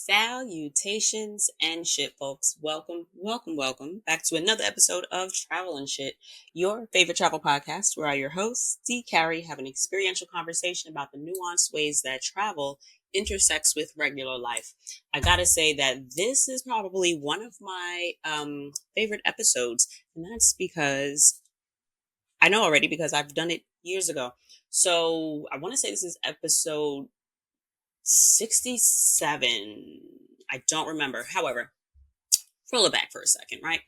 Salutations and shit, folks. Welcome back to another episode of Travel and Shit, your favorite travel podcast, where I, your host, D. Carey, have an experiential conversation about the nuanced ways that travel intersects with regular life. I gotta say that this is probably one of my favorite episodes, and that's because I know already because I've done it years ago. So I want to say this is episode 67. I don't remember. However, roll it back for a second, right?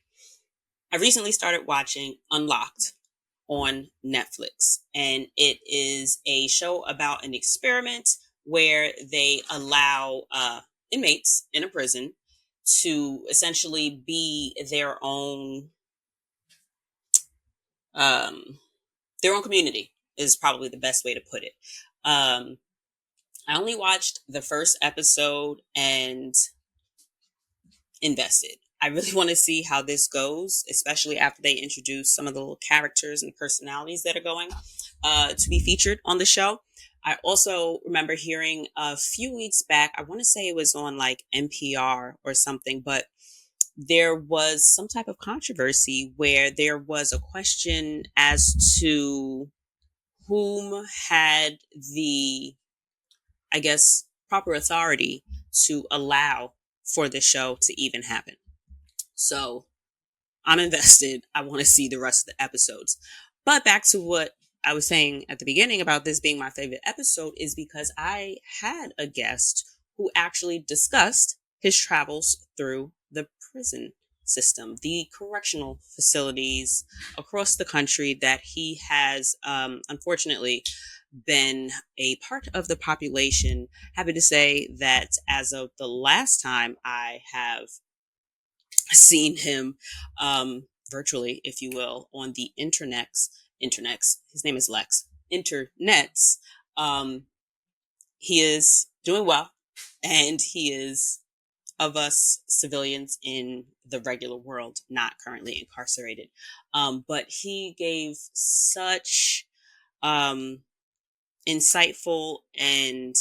I recently started watching Unlocked on Netflix, and it is a show about an experiment where they allow inmates in a prison to essentially be their own community is probably the best way to put it. I only watched the first episode and invested. I really want to see how this goes, especially after they introduce some of the little characters and personalities that are going to be featured on the show. I also remember hearing a few weeks back, I want to say it was on like NPR or something, but there was some type of controversy where there was a question as to whom had the, I guess, proper authority to allow for the show to even happen. So I'm invested. I want to see the rest of the episodes. But back to what I was saying at the beginning about this being my favorite episode is because I had a guest who actually discussed his travels through the prison system, the correctional facilities across the country that he has unfortunately been a part of the population. Happy to say that as of the last time I have seen him virtually, if you will, on the internets, his name is Lexx, internets, he is doing well, and he is of us civilians in the regular world, not currently incarcerated. But he gave such insightful and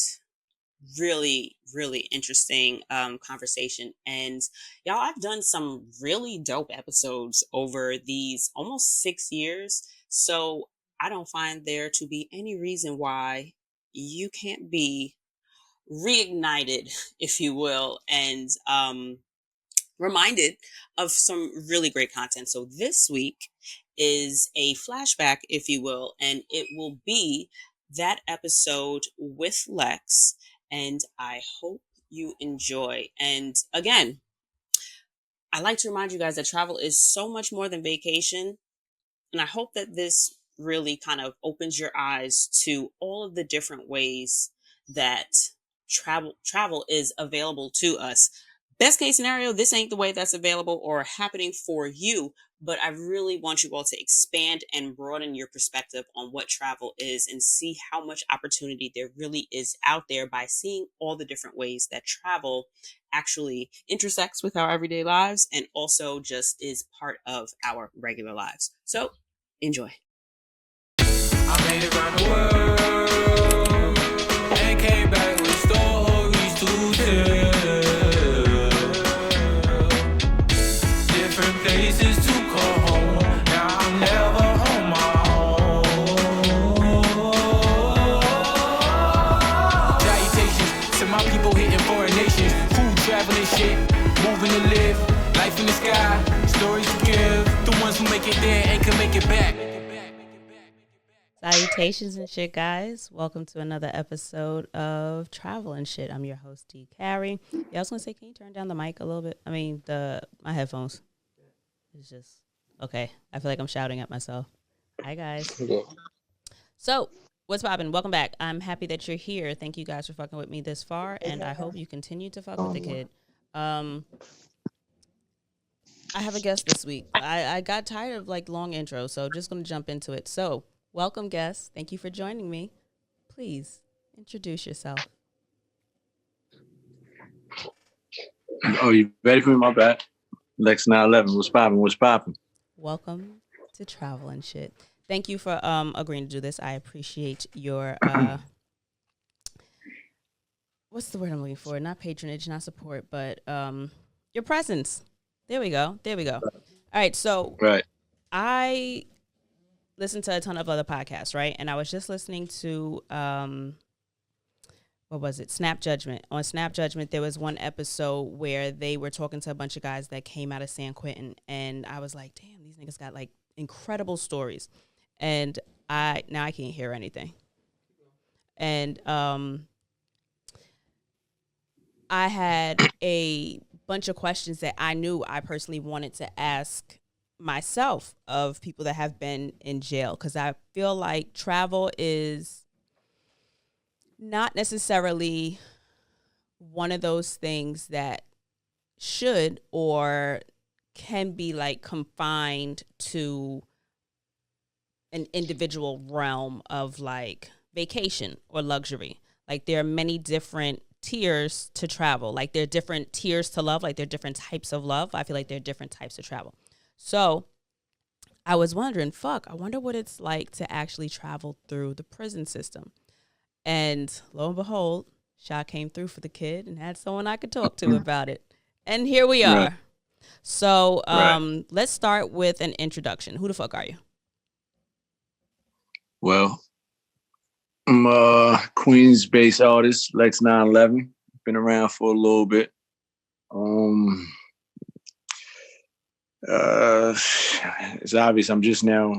really, really interesting conversation. And y'all, I've done some really dope episodes over these almost 6 years. So I don't find there to be any reason why you can't be reignited, if you will, and reminded of some really great content. So this week is a flashback, if you will, and it will be that episode with Lexx, and I hope you enjoy. And again, I like to remind you guys that travel is so much more than vacation, and I hope that this really kind of opens your eyes to all of the different ways that travel is available to us. Best case scenario, this ain't the way that's available or happening for you, but I really want you all to expand and broaden your perspective on what travel is and see how much opportunity there really is out there by seeing all the different ways that travel actually intersects with our everyday lives and also just is part of our regular lives. So enjoy. I made it around the world and came back with stories to tell. Different places to call home. Now I'm never on my own. Salutations to my people hitting foreign nations. Food, traveling shit, moving to live. Life in the sky, stories to give. The ones who make it there and can make it back. Salutations and shit, guys. Welcome to another episode of Travel and Shit. I'm your host, D. Carey. Yeah, I was going to say, can you turn down the mic a little bit? I mean, my headphones. It's just, okay. I feel like I'm shouting at myself. Hi, guys. Hello. So, what's poppin'? Welcome back. I'm happy that you're here. Thank you guys for fucking with me this far, and I hope you continue to fuck with the kid. I have a guest this week. I got tired of, long intros, so just going to jump into it. So, welcome, guests. Thank you for joining me. Please introduce yourself. Oh, you ready for me? My bad. Lexx 911. What's poppin'? Welcome to Travel and Shit. Thank you for agreeing to do this. I appreciate your what's the word I'm looking for? Not patronage, not support, but your presence. There we go. All right, so Right. I listen to a ton of other podcasts, right? And I was just listening to what was it? Snap Judgment. On Snap Judgment, there was one episode where they were talking to a bunch of guys that came out of San Quentin, and I was like, damn, these niggas got like incredible stories. And I can't hear anything. And I had a bunch of questions that I knew I personally wanted to ask myself of people that have been in jail, because I feel like travel is not necessarily one of those things that should or can be like confined to an individual realm of like vacation or luxury. Like there are many different tiers to travel. Like there are different tiers to love. Like there are different types of love. I feel like there are different types of travel. So I was wondering, I wonder what it's like to actually travel through the prison system. And lo and behold, Shaw came through for the kid and had someone I could talk to about it. And here we are. Right. So Right. let's start with an introduction. Who the fuck are you? Well, I'm a Queens-based artist, Lexx 911. Been around for a little bit. It's obvious. I'm just now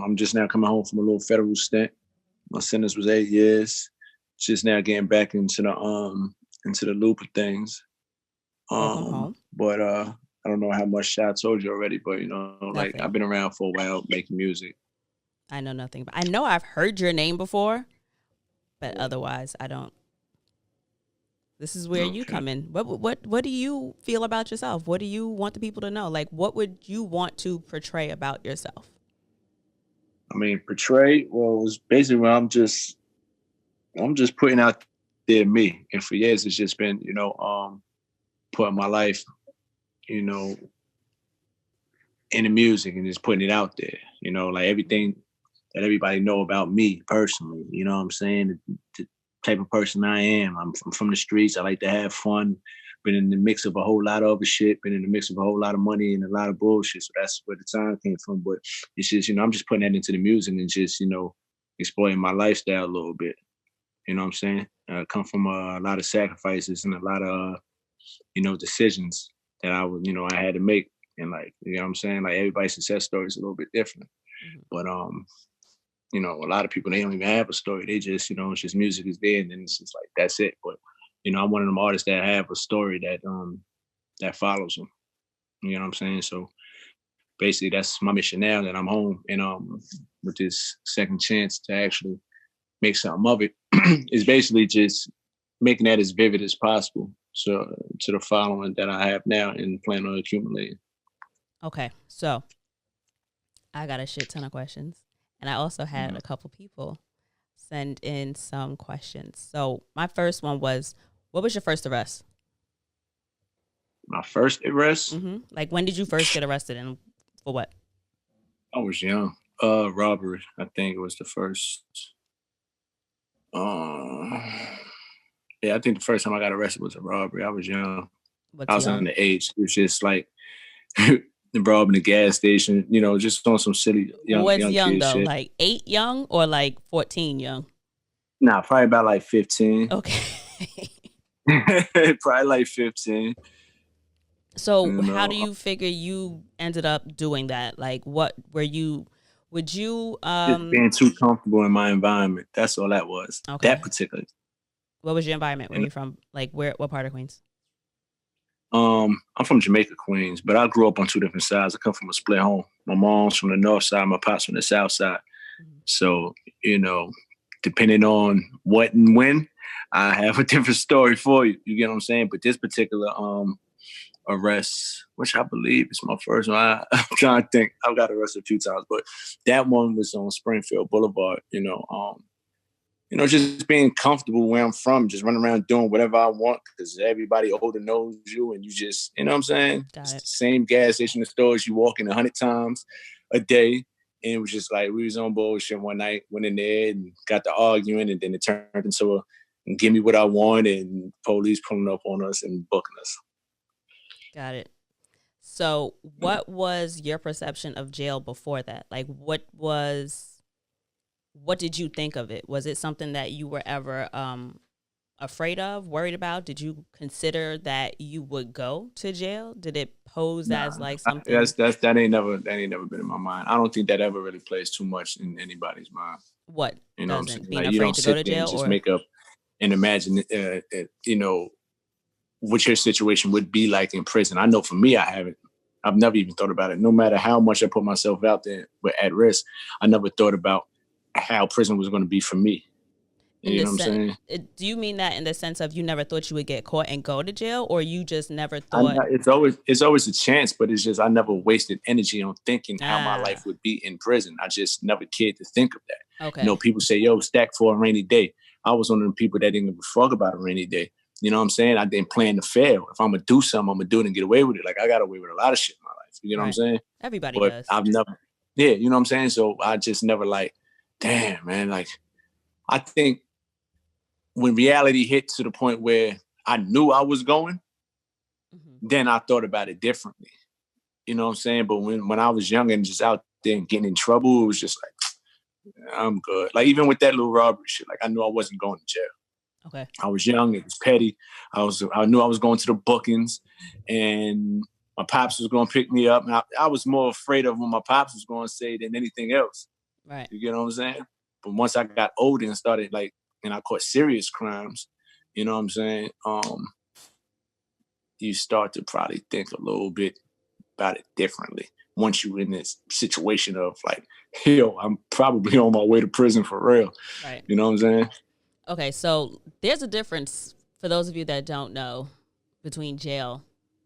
coming home from a little federal stint. My sentence was 8 years. Just now getting back into the loop of things. Welcome home. But I don't know how much I told you already, but you know, like Nothing. I've been around for a while making music. I know nothing, but I know I've heard your name before, but otherwise I don't. This is where you come in. What do you feel about yourself? What do you want the people to know? Like, what would you want to portray about yourself? I mean, portray, well, it's basically I'm just putting out there me. And for years it's just been, putting my life, in the music and just putting it out there, like everything that everybody know about me personally, you know what I'm saying? The type of person I am. I'm from the streets. I like to have fun. Been in the mix of a whole lot of other shit. Been in the mix of a whole lot of money and a lot of bullshit. So that's where the time came from. But it's just, I'm just putting that into the music and just, exploiting my lifestyle a little bit. You know what I'm saying? I come from a lot of sacrifices and a lot of, decisions that I had to make. And like, you know what I'm saying? Like everybody's success story is a little bit different. Mm-hmm. But, a lot of people, they don't even have a story. They just, it's just music is there and then it's just like, that's it. But, I'm one of them artists that have a story that follows them. You know what I'm saying? So basically that's my mission now that I'm home and with this second chance to actually make something of it is basically just making that as vivid as possible. So to the following that I have now and plan on accumulating. Okay, so I got a shit ton of questions. And I also had a couple people send in some questions. So my first one was, what was your first arrest? My first arrest? Mm-hmm. Like, when did you first get arrested and for what? I was young. Robbery, I think it was the first. Yeah, I think the first time I got arrested was a robbery. I was young. What's I was young? underage. It was just like robbing the gas station, just on some silly young. What's young kid though? shit. Like 8 young or like 14 young? Nah, probably about like 15. Okay. Probably like 15. So how do you figure you ended up doing that? Like would you just being too comfortable in my environment. That's all that was. Okay. That particular. What was your environment? Where are you from? Like what part of Queens? I'm from Jamaica, Queens, but I grew up on two different sides. I come from a split home. My mom's from the north side, my pop's from the south side. Mm-hmm. So, depending on what and when, I have a different story for you. You get what I'm saying? But this particular arrest, which I believe is my first one, I'm trying to think. I've got arrested a few times, but that one was on Springfield Boulevard, just being comfortable where I'm from, just running around doing whatever I want because everybody older knows you and you just, you know what I'm saying? Got it. Same gas station stores you walk in 100 times a day. And it was just like, we was on bullshit one night, went in there and got to arguing and then it turned into give me what I want, and police pulling up on us and booking us. Got it. So, what was your perception of jail before that? Like, what did you think of it? Was it something that you were ever afraid of, worried about? Did you consider that you would go to jail? Did it pose as like something? That ain't never been in my mind. I don't think that ever really plays too much in anybody's mind. What You know what I'm doesn't? saying? Being Like, you afraid don't to go to sit there jail, and just or make up and imagine, you know, what your situation would be like in prison. I know for me, I haven't. I've never even thought about it. No matter how much I put myself out there at risk, I never thought about how prison was going to be for me. You know what I'm saying? Do you mean that in the sense of you never thought you would get caught and go to jail, or you just never thought? It's always a chance, but it's just I never wasted energy on thinking how my life would be in prison. I just never cared to think of that. Okay. You know, people say, "Yo, stack for a rainy day." I was one of the people that didn't give a fuck about a rainy day. You know what I'm saying? I didn't plan to fail. If I'm gonna do something, I'm gonna do it and get away with it. Like, I got away with a lot of shit in my life. You know what I'm saying? Everybody But does. I've never, yeah, you know what I'm saying? So I just never like, damn, man. Like, I think when reality hit to the point where I knew I was going, then I thought about it differently. You know what I'm saying? But when I was young and just out there and getting in trouble, it was just like, I'm good. Like, even with that little robbery shit, like, I knew I wasn't going to jail. Okay. I was young. It was petty. I knew I was going to the bookings, and my pops was going to pick me up. And I was more afraid of what my pops was going to say than anything else. Right. You get what I'm saying? But once I got older and started and I caught serious crimes, you know what I'm saying? You start to probably think a little bit about it differently. Once you're in this situation of like, yo, I'm probably on my way to prison for real. Right. You know what I'm saying? Okay, so there's a difference, for those of you that don't know, between jail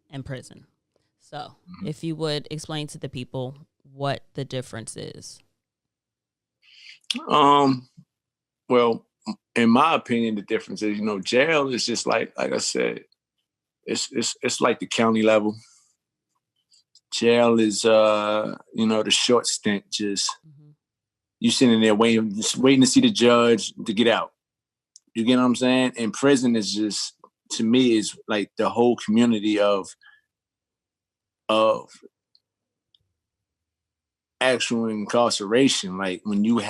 and prison. So if you would explain to the people what the difference is. Well, in my opinion, the difference is, jail is just like I said, it's like the county level. Jail is, the short stint, just you sitting there waiting to see the judge to get out. You get what I'm saying? And prison is just, to me, is like the whole community of actual incarceration. Like, when you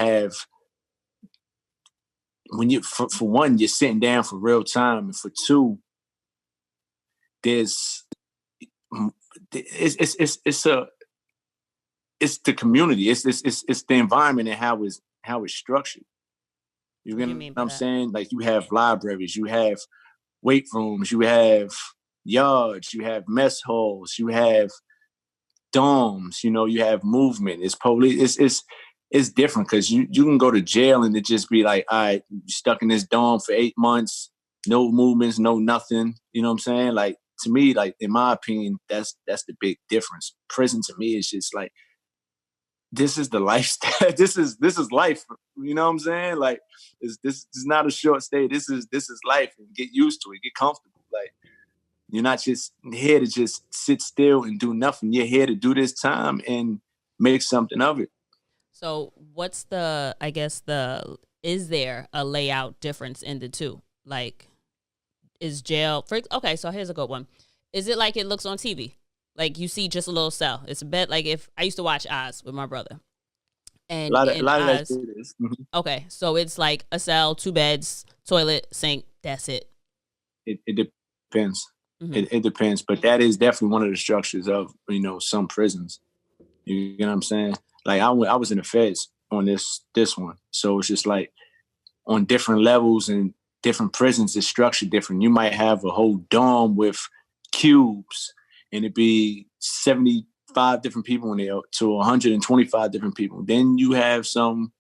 for one, you're sitting down for real time, and for two, it's the community. It's the environment and how it's structured. You get what I'm saying? Like, you have libraries, you have weight rooms, you have yards, you have mess halls, you have dorms, you have movement. It's police. It's different, because you can go to jail and it just be like, all right, you're stuck in this dorm for 8 months, no movements, no nothing. You know what I'm saying? Like, to me, like, in my opinion, that's the big difference. Prison to me is just like, this is the lifestyle. This is life. You know what I'm saying? Like, this is not a short stay. This is life, and get used to it. Get comfortable. Like, you're not just here to just sit still and do nothing. You're here to do this time and make something of it. So what's is there a layout difference in the two? Like, is jail, okay, so here's a good one. Is it like it looks on TV? Like, you see just a little cell. It's a bit like, if I used to watch Oz with my brother. And a lot of that shit is. Okay, so it's like a cell, 2 beds, toilet, sink, that's it. It depends. It depends. But that is definitely one of the structures of, some prisons. You know what I'm saying? Like, I was in the feds on this one. So it's just like, on different levels and different prisons, it's structured different. You might have a whole dorm with cubes, and it'd be 75 different people in there to 125 different people. Then you have some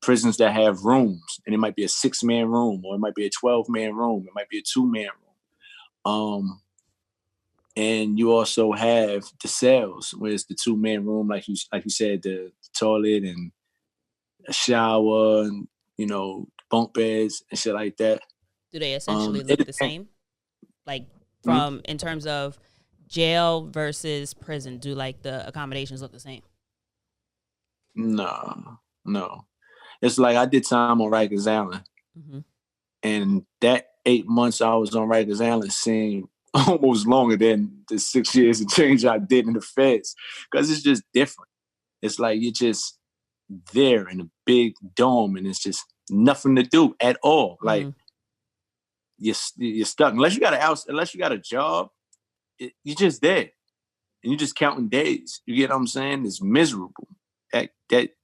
prisons that have rooms, and it might be a 6-man room, or it might be a 12-man room. It might be a 2-man room. And you also have the cells, where it's the 2-man room, like you said, the toilet and a shower and, bunk beds and shit like that. Do they essentially look the same? Like, from in terms of jail versus prison, do like the accommodations look the same? No. It's like, I did time on Rikers Island. And that 8 months I was on Rikers Island seemed almost longer than the 6 years of change I did in the feds, because it's just different. It's like you're just there in a big dome, and it's just nothing to do at all. Like you're stuck unless you got a job. You're just there, and you're just counting days. You get what I'm saying? It's miserable. That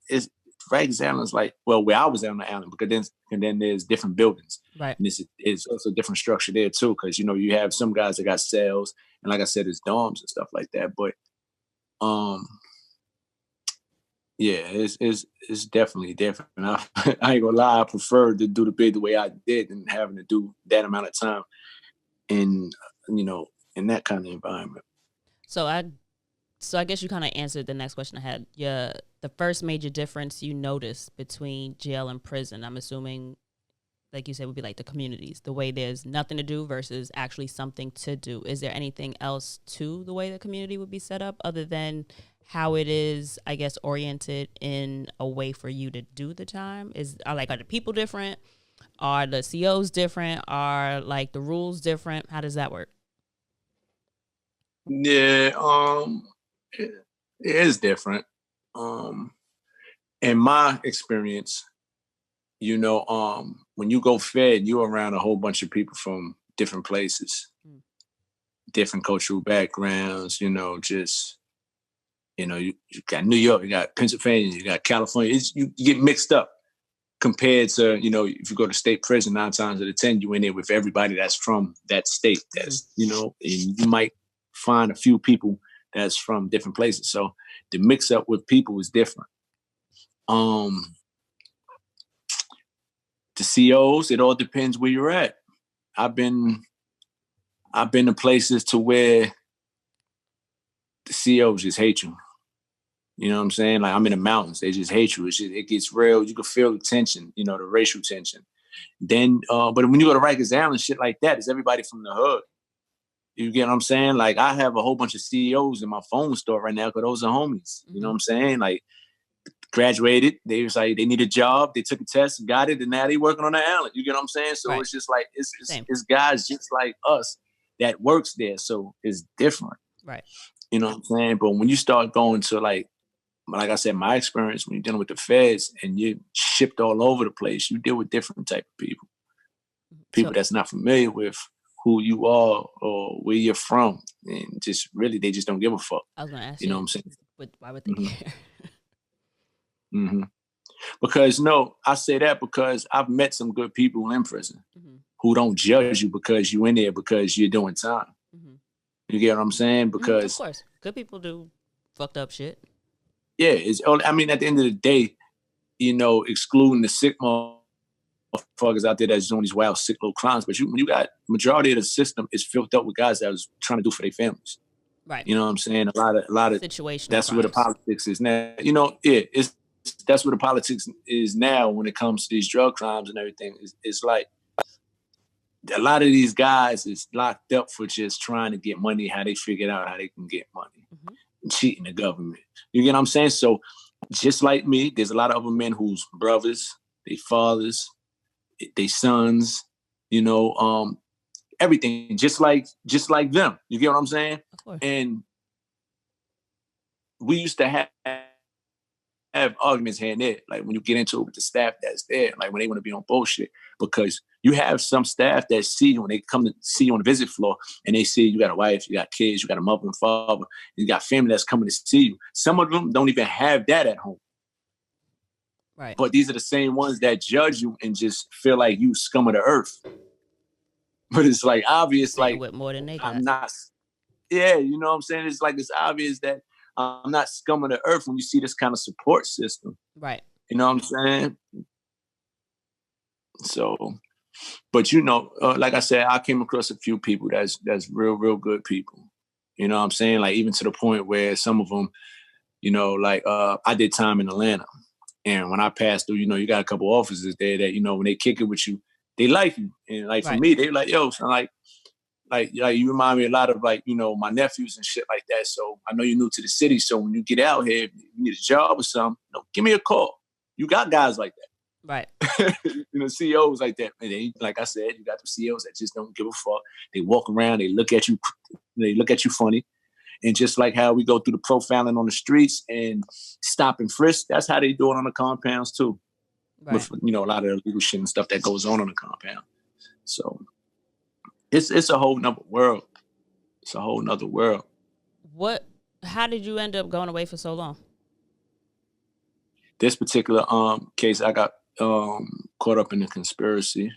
is Rikers Island is like, well, where I was on the island, because then there's different buildings, Right. And it's also a different structure there too, because you have some guys that got cells, and like I said, it's dorms and stuff like that. But yeah, it's definitely different. I ain't gonna lie, I prefer to do the bid the way I did than having to do that amount of time in in that kind of environment. So I guess you kind of answered the next question I had. Yeah, the first major difference you noticed between jail and prison, I'm assuming, like you said, would be like the communities, the way there's nothing to do versus actually something to do. Is there anything else to the way the community would be set up other than how it is, I guess, oriented in a way for you to do the time? Are the people different? Are the COs different? Are like the rules different? How does that work? Yeah, it is different. In my experience, when you go fed, you're around a whole bunch of people from different places, different cultural backgrounds, you got New York, you got Pennsylvania, you got California. You get mixed up compared to, if you go to state prison, 9 times out of 10, you in there with everybody that's from that state. That's, and you might find a few people that's from different places. So the mix up with people is different. The COs, it all depends where you're at. I've been to places to where the COs just hate you. You know what I'm saying? Like, I'm in the mountains. They just hate you. It gets real. You can feel the tension, the racial tension. Then, but when you go to Rikers Island, shit like that, it's everybody from the hood. You get what I'm saying? Like, I have a whole bunch of CEOs in my phone store right now because those are homies. You know what I'm saying? Like, graduated. They was like, they need a job. They took a test and got it, and now they working on the island. You get what I'm saying? So It's just like, it's guys just like us that works there. So it's different. Right. You know what I'm saying? But when you start going to like I said, my experience, when you're dealing with the feds and you're shipped all over the place, you deal with different type of people. People that's not familiar with who you are or where you're from. And just really, they just don't give a fuck. I was going to ask you. know what I'm saying? Why would they care? Because I say that because I've met some good people in prison who don't judge you because you in there because you're doing time. You get what I'm saying? Because of course, good people do fucked up shit. Yeah, at the end of the day, excluding the sick motherfuckers out there that's doing these wild, sick little crimes, but when you got majority of the system is filled up with guys that was trying to do for their families. Right. You know what I'm saying? A lot of situational. That's crimes. Where the politics is now. That's where the politics is now when it comes to these drug crimes and everything. It's like a lot of these guys is locked up for just trying to get money, how they figured out how they can get money, cheating the government. You get what I'm saying? So just like me, there's a lot of other men whose brothers, they fathers, they sons, everything, just like them. You get what I'm saying? Of course. And we used to have arguments here and there, like when you get into it with the staff that's there, like when they want to be on bullshit, because you have some staff that see you when they come to see you on the visit floor and they see you got a wife, you got kids, you got a mother and father, you got family that's coming to see you. Some of them don't even have that at home. Right. But these are the same ones that judge you and just feel like you scum of the earth. But it's like obvious, like with more than they got. I'm not. Yeah, you know what I'm saying? It's like it's obvious that I'm not scum of the earth when you see this kind of support system. Right. You know what I'm saying? So, but like I said, I came across a few people that's real, real good people. You know what I'm saying? Like even to the point where some of them, I did time in Atlanta. And when I passed through, you got a couple officers there that, when they kick it with you, they like you. And like for me, they like, yo, son, like you remind me a lot of my nephews and shit like that. So I know you're new to the city. So when you get out here, if you need a job or something, give me a call. You got guys like that. Right. CEOs like that. And they, like I said, you got the CEOs that just don't give a fuck. They walk around, they look at you funny. And just like how we go through the profiling on the streets and stop and frisk, that's how they do it on the compounds too. Right. With a lot of illegal shit and stuff that goes on the compound. So it's a whole nother world. It's a whole nother world. How did you end up going away for so long? This particular case, I got caught up in a conspiracy.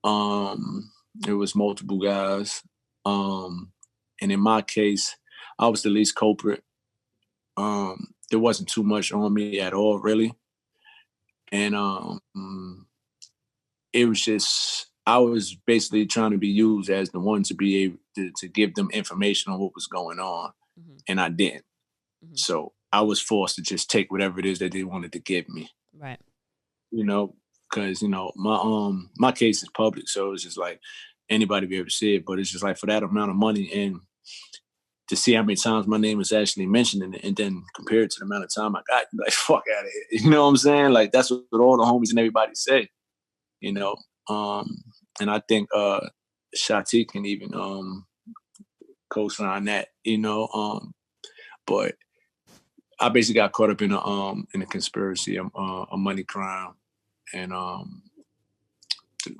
There was multiple guys. And in my case, I was the least culprit. There wasn't too much on me at all, really. And it was just, I was basically trying to be used as the one to be able to give them information on what was going on. And I didn't. So I was forced to just take whatever it is that they wanted to give me. Right. Because, my case is public. So it's just like anybody be able to see it. But it's just like for that amount of money and to see how many times my name was actually mentioned and then compared to the amount of time I got, like, fuck out of here. You know what I'm saying? Like, that's what all the homies and everybody say, And I think Shati can even co-sign that, but I basically got caught up in a conspiracy, a money crime. And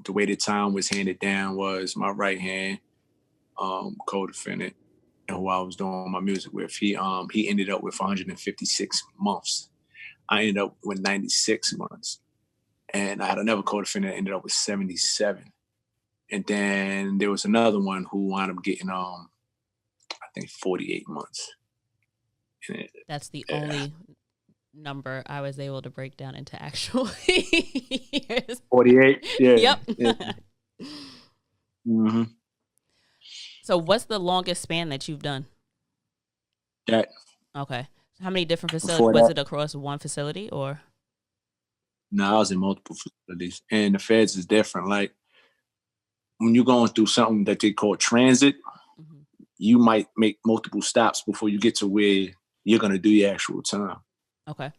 the way the time was handed down was my right hand co-defendant, who I was doing my music with, he ended up with 156 months. I ended up with 96 months. And I had another co-defendant that ended up with 77. And then there was another one who wound up getting, I think, 48 months. That's the only number I was able to break down into actual years. 48? Yeah. Yep. Yeah. So what's the longest span that you've done? That. Okay. How many different facilities? Was it across one facility or? No, I was in multiple facilities. And the feds is different. Like, when you're going through something that they call transit, you might make multiple stops before you get to where you're going to do your actual time. Okay.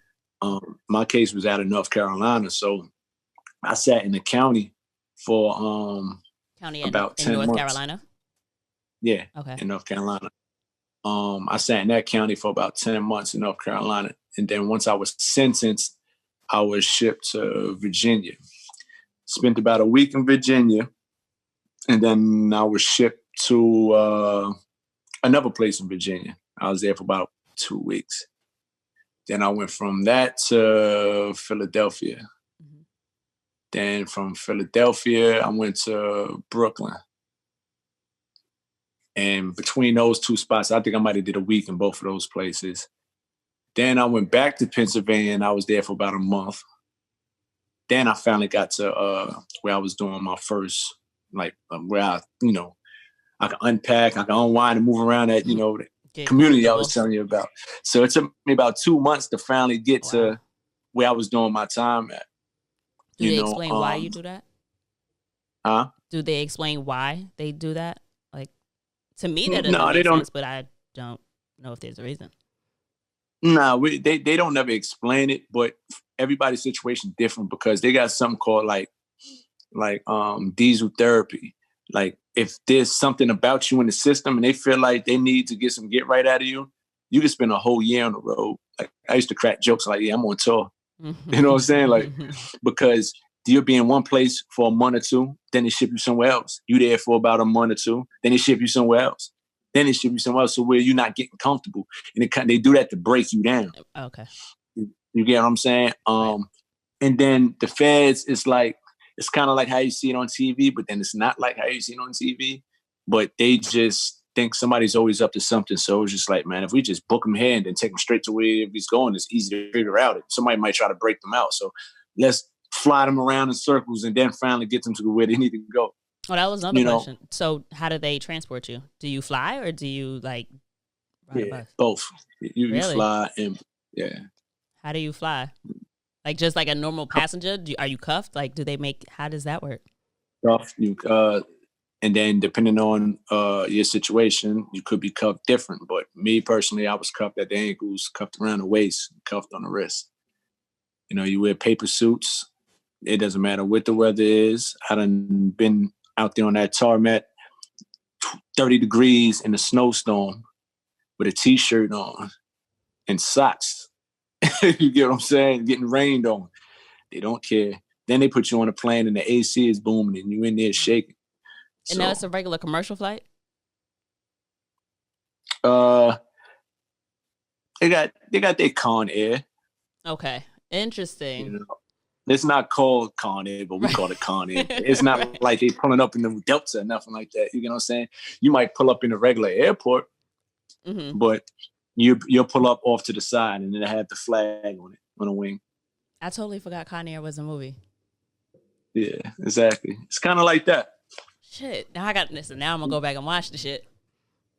My case was out of North Carolina, so I sat in the county for about 10 North months. Carolina? Yeah, okay. In North Carolina. I sat in that county for about 10 months in North Carolina. And then once I was sentenced, I was shipped to Virginia. Spent about a week in Virginia. And then I was shipped to another place in Virginia. I was there for about 2 weeks. Then I went from that to Philadelphia. Then from Philadelphia, I went to Brooklyn. And between those two spots, I think I might have did a week in both of those places. Then I went back to Pennsylvania and I was there for about a month. Then I finally got to where I was doing my first, where I can unpack, I can unwind and move around that, the community I was telling you about. So it took me about 2 months to finally get to where I was doing my time at. Do they explain why you do that? Huh? Do they explain why they do that? Like, to me, that doesn't No, make sense, but I don't know if there's a reason. No, they don't never explain it, but everybody's situation is different because they got something called diesel therapy. Like, if there's something about you in the system and they feel like they need to get some get right out of you, you can spend a whole year on the road. Like, I used to crack jokes like, yeah, I'm on tour. You know what I'm saying? Like, because you'll be in one place for a month or two, then they ship you somewhere else. You there for about a month or two, then they ship you somewhere else. Then they ship you somewhere else, so where you're not getting comfortable. And they do that to break you down. Okay. You get what I'm saying? And then the feds, it's kind of like how you see it on TV, but then it's not like how you see it on TV. But they just think somebody's always up to something. So it's just like, man, if we just book them here and then take them straight to where he's going, it's easy to figure out. Somebody might try to break them out. So let's fly them around in circles and then finally get them to where they need to go. Oh, that was another question. So how do they transport you? Do you fly or do you ride a bus? Both. You fly and How do you fly? Like, just like a normal passenger? Are you cuffed? Like, how does that work? Cuffed. And then depending on your situation, you could be cuffed different. But me personally, I was cuffed at the ankles, cuffed around the waist, cuffed on the wrist. You wear paper suits. It doesn't matter what the weather is. I done been out there on that tarmac, 30 degrees in a snowstorm with a T-shirt on and socks. You get what I'm saying? Getting rained on. They don't care. Then they put you on a plane and the AC is booming and you in there shaking. And now it's a regular commercial flight? They got their Con Air. Okay. Interesting. It's not called Con Air, but we call it Con Air. It's not like they pulling up in the Delta or nothing like that. You know what I'm saying? You might pull up in a regular airport, but you'll pull up off to the side and then they have the flag on it, on a wing. I totally forgot Con Air was a movie. Yeah, exactly. It's kind of like that. Shit. Now I got this. Now I'm going to go back and watch the shit.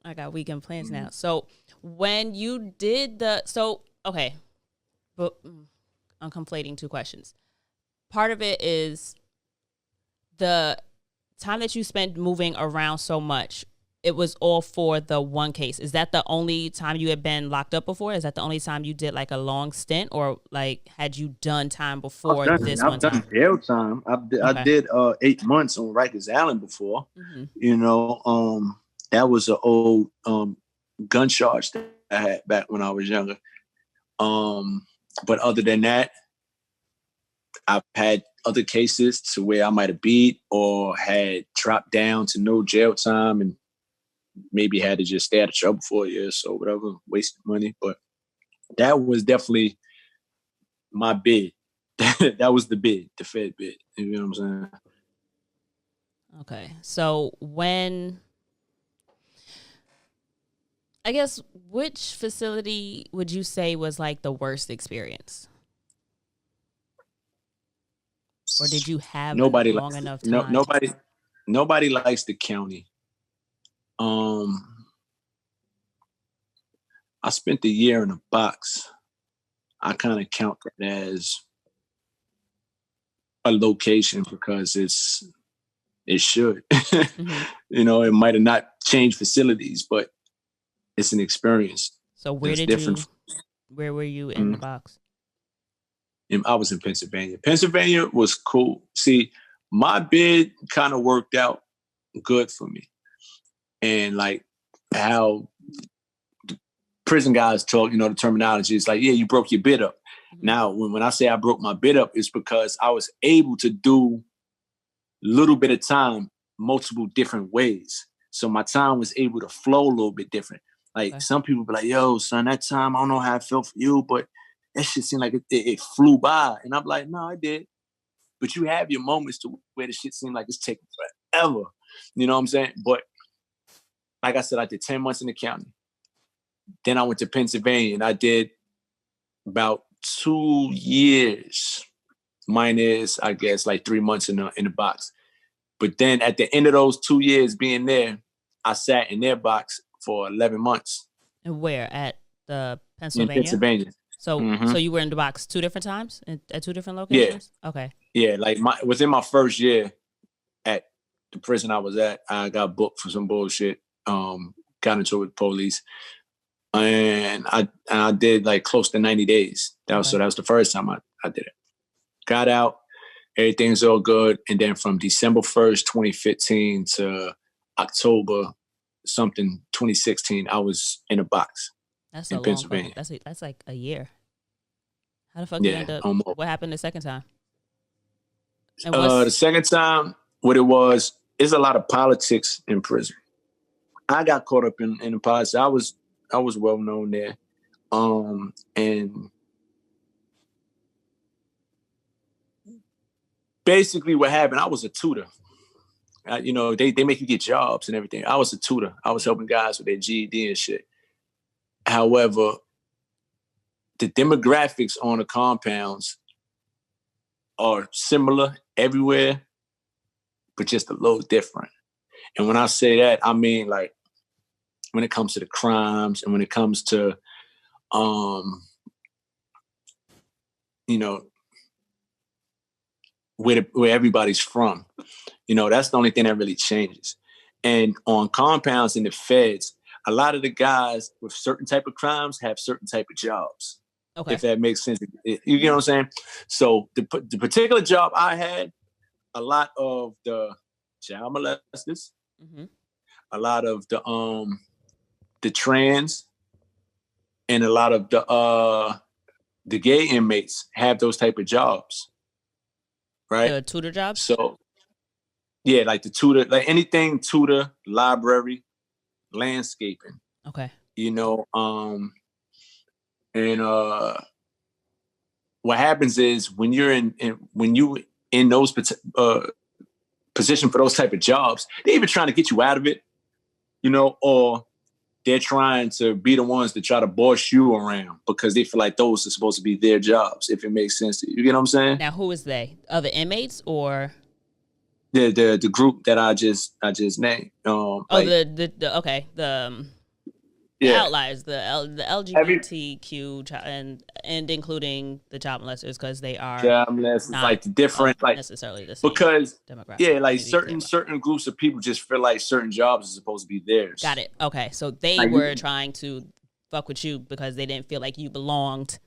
I got weekend plans now. So when you did okay, but I'm conflating two questions. Part of it is the time that you spent moving around so much. It was all for the one case. Is that the only time you had been locked up before? Is that the only time you did like a long stint, or like had you done time before this one time? I've done jail time. I did 8 months on Rikers Island before. That was an old gun charge that I had back when I was younger. But other than that, I've had other cases to where I might have beat or had dropped down to no jail time and maybe had to just stay out of trouble for a year or so, whatever, wasted money. But that was definitely my bid. That was the bid, the Fed bid. You know what I'm saying? Okay. So I guess, which facility would you say was like the worst experience? Or did you have long enough time? Nobody likes the county. I spent a year in a box. I kind of count that as a location because it should. It might have not changed facilities, but it's an experience. So where were you in the box? I was in Pennsylvania. Pennsylvania was cool. See, my bid kind of worked out good for me. And like how prison guys talk, the terminology is like, yeah, you broke your bid up. Now, when I say I broke my bid up, it's because I was able to do little bit of time, multiple different ways. So my time was able to flow a little bit different. Like some people be like, yo, son, that time, I don't know how it felt for you, but that shit seemed like it flew by. And I'm like, no, I did. But you have your moments to where the shit seemed like it's taking forever. You know what I'm saying? But like I said, I did 10 months in the county. Then I went to Pennsylvania and I did about 2 years. Mine is, I guess, like 3 months in the box. But then at the end of those 2 years being there, I sat in their box for 11 months. And where? At the Pennsylvania? In Pennsylvania. So you were in the box 2 different times at 2 different locations? Yeah. Okay. Yeah, like within my first year at the prison I was at, I got booked for some bullshit. Got into it with police. And I did like close to 90 days. That was the first time I did it. Got out, everything's all good. And then from December 1st, 2015 to October 2016, I was in a box. That's in Pennsylvania. That's like a year. How the fuck you end up? Almost. What happened the second time? The second time, what it was, is a lot of politics in prison. I got caught up in the politics. I was well known there, and basically what happened, I was a tutor. They make you get jobs and everything. I was a tutor. I was helping guys with their GED and shit. However, the demographics on the compounds are similar everywhere, but just a little different. And when I say that, I mean like when it comes to the crimes and when it comes to, where everybody's from. That's the only thing that really changes. And on compounds in the feds, a lot of the guys with certain type of crimes have certain type of jobs. Okay. if that makes sense. You get what I'm saying? So the particular job I had, a lot of the child molesters, a lot of the trans, and a lot of the gay inmates have those type of jobs, right? The tutor jobs? So yeah, like the tutor, like anything tutor, library, landscaping. Okay. You know, and what happens is when you're in those position for those type of jobs, they're even trying to get you out of it, you know, or they're trying to be the ones that try to boss you around because they feel like those are supposed to be their jobs, if it makes sense to you. You get what I'm saying? Now, who is they? Other inmates or the group that I just named. The outliers, the LGBTQ and including the child molesters because they are child molesters, like the different, like necessarily the same because demographic. like certain groups of people just feel like certain jobs are supposed to be theirs. Got it. Okay, so they were trying to fuck with you because they didn't feel like you belonged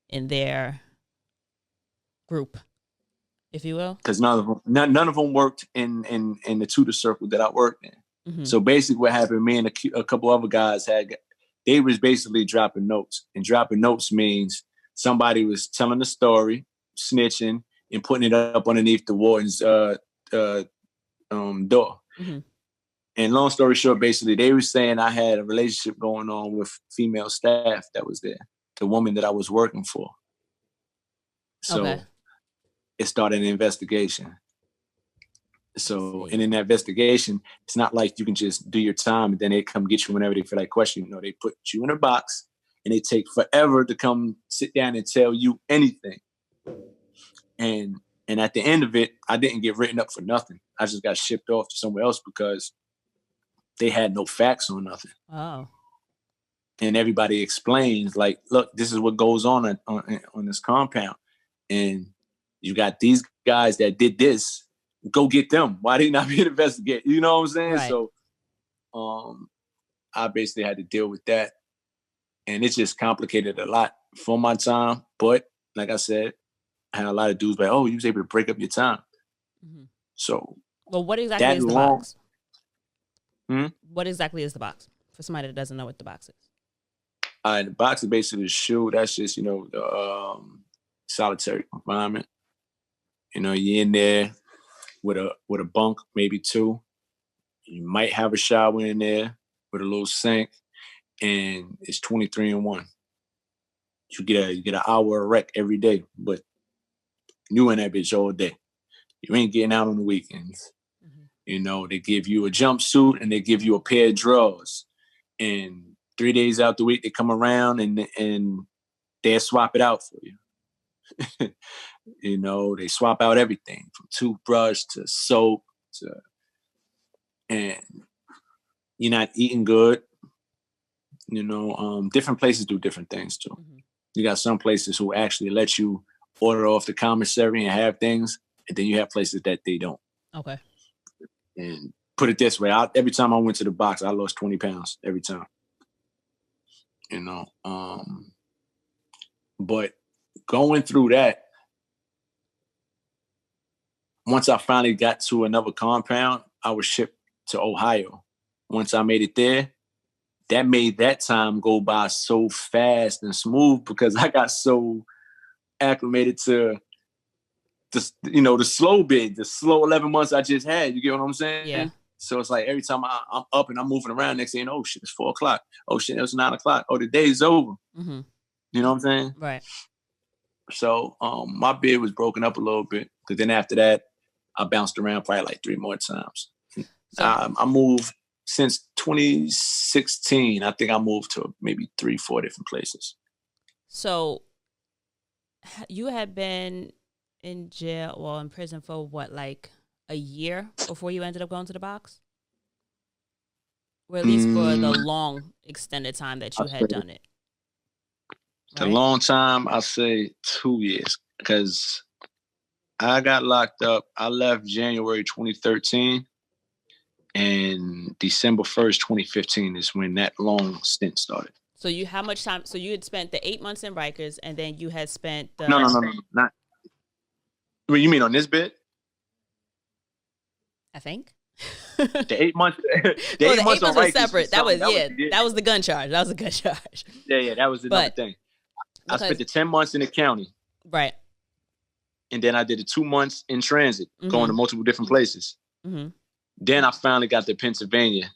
in their group, if you will. Because none of them worked in the tutor circle that I worked in. Mm-hmm. So basically what happened, me and a couple other guys they was basically dropping notes. And dropping notes means somebody was telling the story, snitching, and putting it up underneath the warden's door. Mm-hmm. And long story short, basically, they were saying I had a relationship going on with female staff that was there, the woman that I was working for. So it started an investigation. So, and in that investigation, it's not like you can just do your time and then they come get you whenever they feel like questioning. You know, they put you in a box and they take forever to come sit down and tell you anything. And at the end of it, I didn't get written up for nothing. I just got shipped off to somewhere else because they had no facts on nothing. Oh. And everybody explains, like, look, this is what goes on this compound. And you got these guys that did this. Go get them. Why didn't I be investigated? You know what I'm saying? Right. So I basically had to deal with that. And it just complicated a lot for my time. But like I said, I had a lot of dudes like, oh, you was able to break up your time. Mm-hmm. So well, what exactly is the box? What exactly is the box? For somebody that doesn't know what the box is. The box is basically the shoe. That's just, you know, the solitary confinement. You know, you're in there with a bunk, maybe two. You might have a shower in there with a little sink, and it's 23-1. You get an hour of rec every day, but you in that bitch all day. You ain't getting out on the weekends. Mm-hmm. You know, they give you a jumpsuit and they give you a pair of drawers. And 3 days out the week, they come around and they'll swap it out for you. You know, they swap out everything from toothbrush to soap and you're not eating good. You know, different places do different things too. Mm-hmm. You got some places who actually let you order off the commissary and have things, and then you have places that they don't. Okay. And put it this way, every time I went to the box, I lost 20 pounds every time. You know, but going through that, once I finally got to another compound, I was shipped to Ohio. Once I made it there, that made that time go by so fast and smooth because I got so acclimated to the slow 11 months I just had. You get what I'm saying? Yeah. So it's like every time I'm up and I'm moving around, next thing you know, oh shit, it's 4 o'clock. Oh shit, it was 9 o'clock. Oh, the day's over. Mm-hmm. You know what I'm saying? Right. So my bid was broken up a little bit because then after that, I bounced around probably like 3 more times. So, I moved since 2016. I think I moved to maybe 3-4 different places. So you had been in jail, well, in prison for what, like a year before you ended up going to the box? Or at least for the long extended time that you had done it. The long time, I say 2 years, because I got locked up. I left January 2013, and December 1st, 2015 is when that long stint started. So how much time? So you had spent the 8 months in Rikers, and then you had spent the No, not. What you mean on this bit? I think. The 8 months. The Well, 8 the months 8 months on was Rikers separate. That was yeah. that was the gun charge. That was a gun charge. Yeah, that was another thing. I spent the 10 months in the county. Right. And then I did the 2 months in transit, going to multiple different places. Mm-hmm. Then I finally got to Pennsylvania,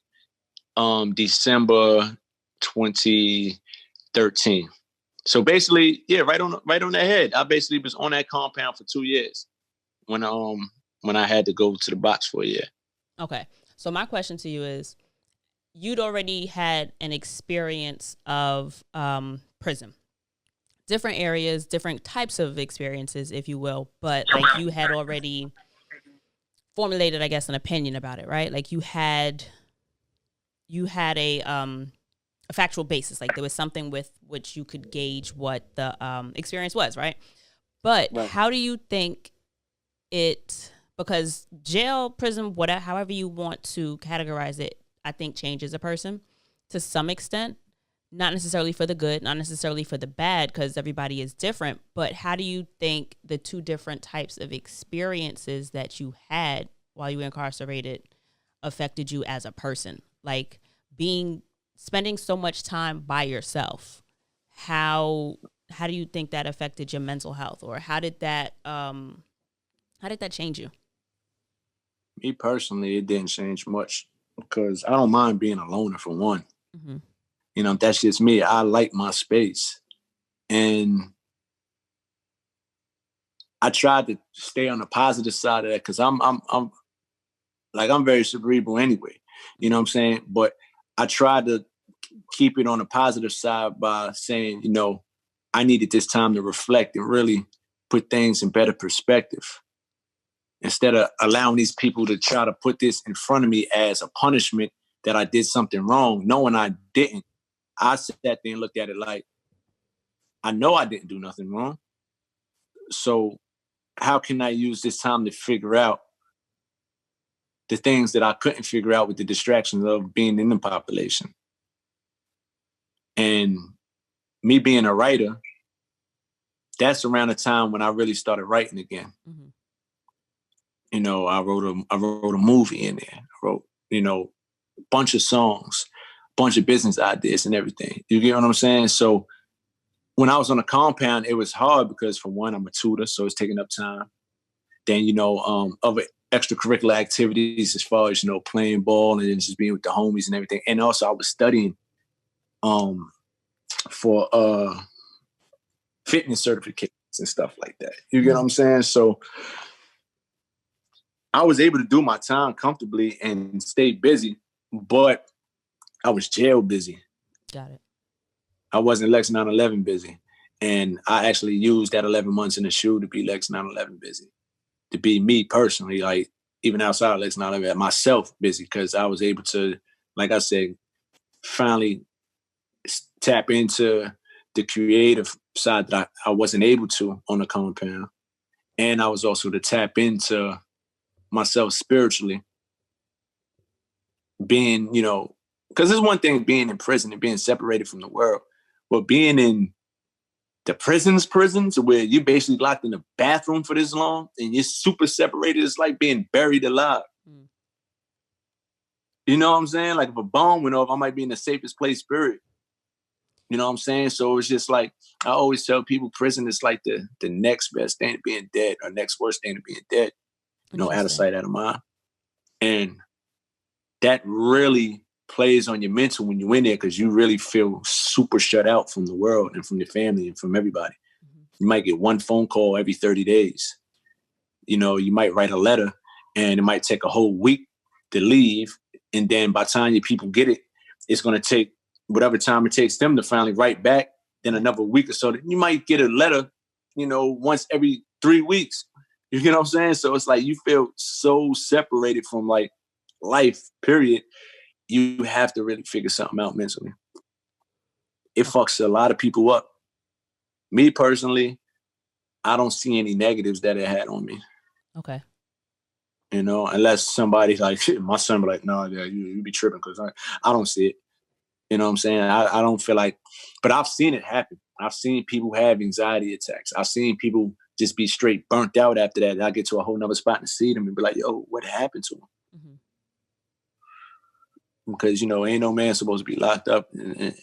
December 2013. So basically, yeah, right on the head. I basically was on that compound for 2 years when I had to go to the box for a year. Okay. So my question to you is, you'd already had an experience of prison. Different areas, different types of experiences, if you will, but like you had already formulated, I guess, an opinion about it, right? Like you had a factual basis, like there was something with which you could gauge what the experience was, right? But Right. How do you think it? Because jail, prison, whatever, however you want to categorize it, I think changes a person to some extent. Not necessarily for the good, not necessarily for the bad, because everybody is different. But how do you think the two different types of experiences that you had while you were incarcerated affected you as a person? Like spending so much time by yourself. How do you think that affected your mental health, or how did that change you? Me personally, it didn't change much because I don't mind being a loner for one. Mm-hmm. You know, that's just me. I like my space. And I tried to stay on the positive side of that because I'm very cerebral anyway. You know what I'm saying? But I tried to keep it on the positive side by saying, you know, I needed this time to reflect and really put things in better perspective. Instead of allowing these people to try to put this in front of me as a punishment that I did something wrong, knowing I didn't. I sat there and looked at it like, I know I didn't do nothing wrong. So how can I use this time to figure out the things that I couldn't figure out with the distractions of being in the population? And me being a writer, that's around the time when I really started writing again. Mm-hmm. You know, I wrote a movie in there. I wrote, you know, a bunch of songs, bunch of business ideas and everything. You get what I'm saying? So when I was on a compound, it was hard because, for one, I'm a tutor, so it's taking up time. Then, you know, other extracurricular activities as far as, you know, playing ball and just being with the homies and everything. And also I was studying for fitness certifications and stuff like that. You get what I'm saying? So I was able to do my time comfortably and stay busy, but I was jail busy. Got it. I wasn't Lexx 9/11 busy. And I actually used that 11 months in the shoe to be Lexx 9/11 busy. To be me personally, like even outside of Lexx 9/11, myself busy, because I was able to, like I said, finally tap into the creative side that I wasn't able to on the compound. And I was also to tap into myself spiritually, being, you know, because there's one thing being in prison and being separated from the world, but being in the prisons where you're basically locked in a bathroom for this long and you're super separated, it's like being buried alive. Mm. You know what I'm saying? Like if a bomb went off, I might be in the safest place buried. You know what I'm saying? So it's just like, I always tell people prison is like the next best thing to being dead, or next worst thing to being dead. You know, out of sight, out of mind. And that really plays on your mental when you're in there, because you really feel super shut out from the world and from your family and from everybody. Mm-hmm. You might get one phone call every 30 days. You know, you might write a letter and it might take a whole week to leave. And then by the time your people get it, it's going to take whatever time it takes them to finally write back, then another week or so. You might get a letter, you know, once every 3 weeks. You know what I'm saying? So it's like you feel so separated from like life, period. You have to really figure something out mentally. It fucks a lot of people up. Me personally, I don't see any negatives that it had on me. Okay. You know, unless somebody's like, my son be like, no, yeah, you be tripping, because I don't see it. You know what I'm saying? I don't feel like, but I've seen it happen. I've seen people have anxiety attacks. I've seen people just be straight burnt out after that. I get to a whole nother spot and see them and be like, yo, what happened to them? Mm-hmm. Because, you know, ain't no man supposed to be locked up and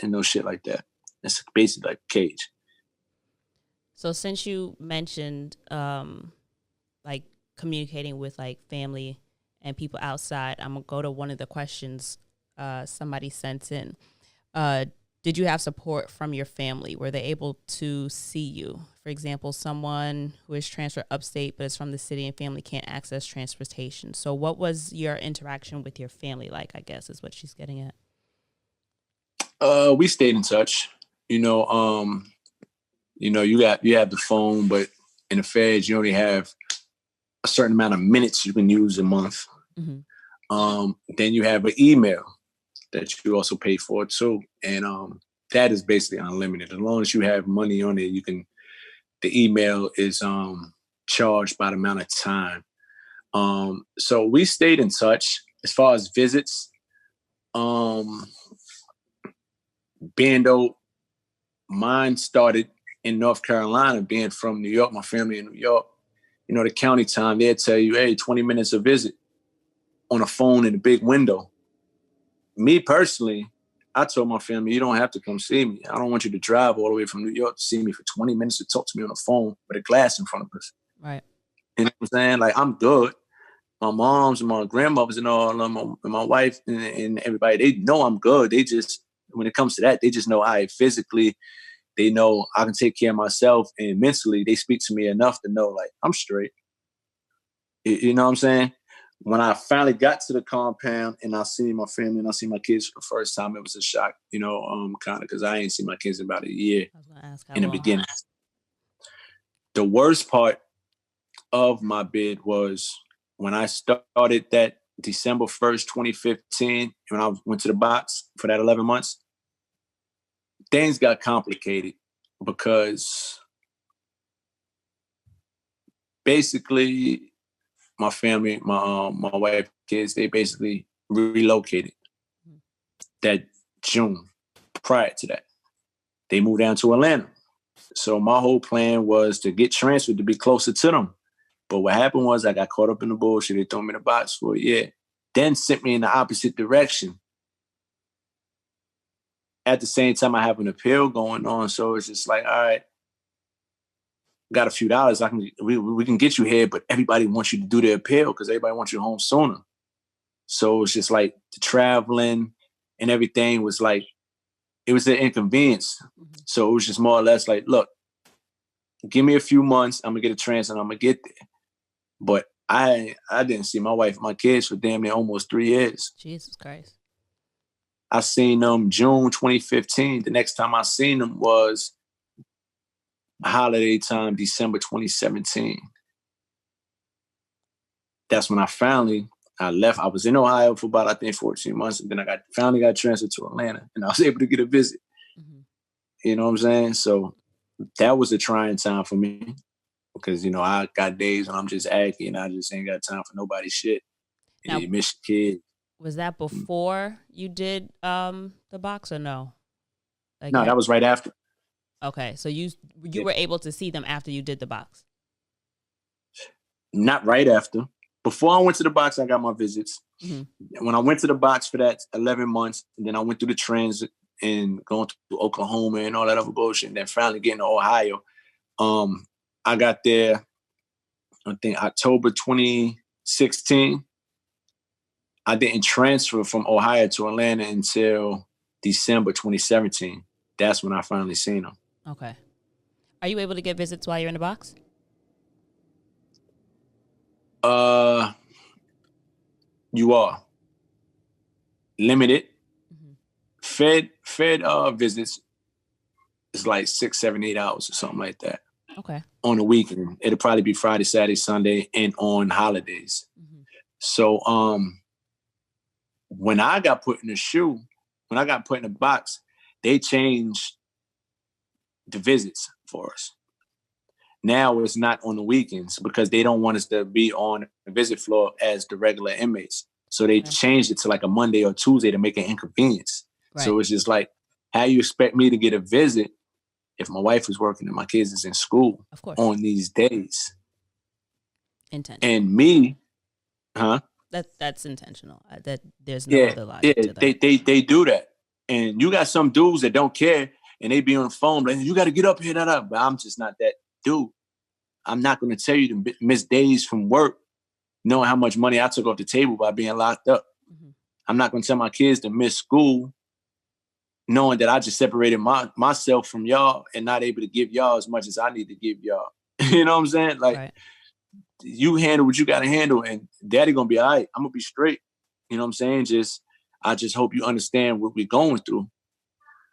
no shit like that. It's basically like a cage. So since you mentioned like communicating with like family and people outside, I'm gonna go to one of the questions somebody sent in. Did you have support from your family? Were they able to see you? For example, someone who is transferred upstate but is from the city and family can't access transportation. So what was your interaction with your family like, I guess, is what she's getting at. We stayed in touch. You know, you have the phone, but in the feds, you only have a certain amount of minutes you can use a month. Mm-hmm. Then you have an email that you also pay for too. And that is basically unlimited. As long as you have money on it, the email is charged by the amount of time. So we stayed in touch. As far as visits, being though mine started in North Carolina, being from New York, my family in New York, you know, the county time, they'll tell you, hey, 20 minutes a visit on a phone in a big window. Me personally, I told my family, you don't have to come see me. I don't want you to drive all the way from New York to see me for 20 minutes to talk to me on the phone with a glass in front of us. Right. You know what I'm saying? Like, I'm good. My moms and my grandmothers and all, and my wife and everybody, they know I'm good. They just, when it comes to that, they just know physically, they know I can take care of myself, and mentally they speak to me enough to know, like, I'm straight. You know what I'm saying? When I finally got to the compound and I seen my family and I seen my kids for the first time, it was a shock, you know, kind of, because I ain't seen my kids in about a year in the beginning. The worst part of my bid was when I started that December 1st, 2015, when I went to the box for that 11 months, things got complicated because basically my family, my wife, kids, they basically relocated that June. Prior to that, they moved down to Atlanta. So my whole plan was to get transferred to be closer to them. But what happened was I got caught up in the bullshit. They threw me in the box for a year, then sent me in the opposite direction. At the same time, I have an appeal going on. So it's just like, all right, got a few dollars. We can get you here, but everybody wants you to do the appeal because everybody wants you home sooner. So it's just like the traveling and everything was like, it was an inconvenience. Mm-hmm. So it was just more or less like, look, give me a few months. I'm gonna get a transfer and I'm gonna get there. But I didn't see my wife and my kids for damn near almost 3 years. Jesus Christ. I seen them June 2015. The next time I seen them was holiday time, December 2017. That's when I left. I was in Ohio for about, I think, 14 months. And then I finally got transferred to Atlanta and I was able to get a visit. Mm-hmm. You know what I'm saying? So that was a trying time for me because, you know, I got days when I'm just acting and I just ain't got time for nobody's shit. And now, you miss your kid. Was that before you did the box or no? Like, no, that was right after. Okay, so you were able to see them after you did the box? Not right after. Before I went to the box, I got my visits. Mm-hmm. When I went to the box for that 11 months, and then I went through the transit and going to Oklahoma and all that other bullshit, and then finally getting to Ohio, I got there, I think, October 2016. I didn't transfer from Ohio to Atlanta until December 2017. That's when I finally seen them. Okay. Are you able to get visits while you're in the box? You are. Limited. Mm-hmm. Fed visits is like 6, 7, 8 hours or something like that. Okay. On the weekend. It'll probably be Friday, Saturday, Sunday, and on holidays. Mm-hmm. So when I got put in the box, they changed the visits for us. Now it's not on the weekends because they don't want us to be on the visit floor as the regular inmates. So they changed it to like a Monday or Tuesday to make an inconvenience. Right. So it's just like, how you expect me to get a visit if my wife is working and my kids is in school Of course. on these days? Intentional. And me, huh? That's intentional. That there's no other logic to that. They do that. And you got some dudes that don't care and they be on the phone like, you got to get up here, but I'm just not that dude. I'm not going to tell you to miss days from work knowing how much money I took off the table by being locked up. Mm-hmm. I'm not going to tell my kids to miss school knowing that I just separated myself from y'all and not able to give y'all as much as I need to give y'all. You know what I'm saying? Like, right. You handle what you got to handle and daddy going to be all right. I'm going to be straight. You know what I'm saying? I just hope you understand what we're going through.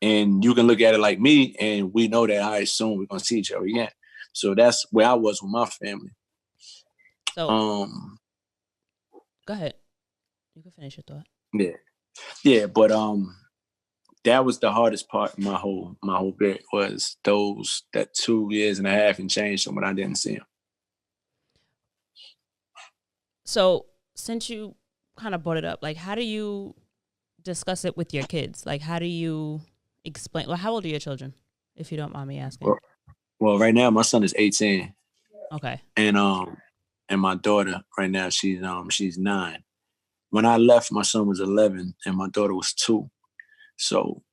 And you can look at it like me and we know that, all right, soon we're going to see each other again. So that's where I was with my family. So, go ahead. You can finish your thought. Yeah, but that was the hardest part of my whole bit was that 2 years and a half and change when I didn't see him. So since you kind of brought it up, like, how do you discuss it with your kids? Like, how do you explain? Well, how old are your children, if you don't mind me asking? Well, right now my son is 18. Okay. And my daughter right now she's 9. When I left, my son was 11 and my daughter was 2. So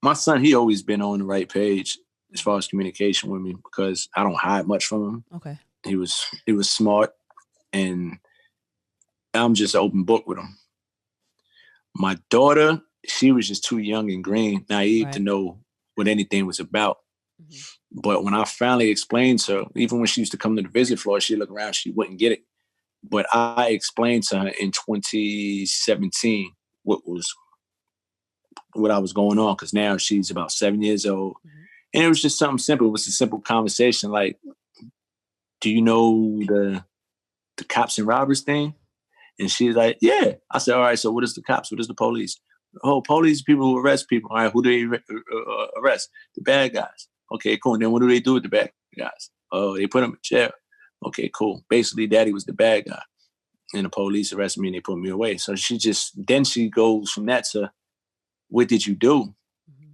my son, he always been on the right page as far as communication with me because I don't hide much from him. Okay. He was smart and I'm just an open book with him. My daughter, she was just too young and green, naive to know what anything was about. Mm-hmm. But when I finally explained to her, even when she used to come to the visit floor, she'd look around, she wouldn't get it. But I explained to her in 2017 what I was going on, because now she's about 7 years old. Mm-hmm. And it was just something simple. It was a simple conversation like, do you know the cops and robbers thing? And she's like, yeah. I said, all right, so what is the cops? What is the police? Oh, police people who arrest people. All right, who do they arrest? The bad guys. Okay, cool. And then what do they do with the bad guys? Oh, they put them in jail. Okay, cool. Basically, daddy was the bad guy. And the police arrested me and they put me away. So she goes from that to, what did you do? Mm-hmm.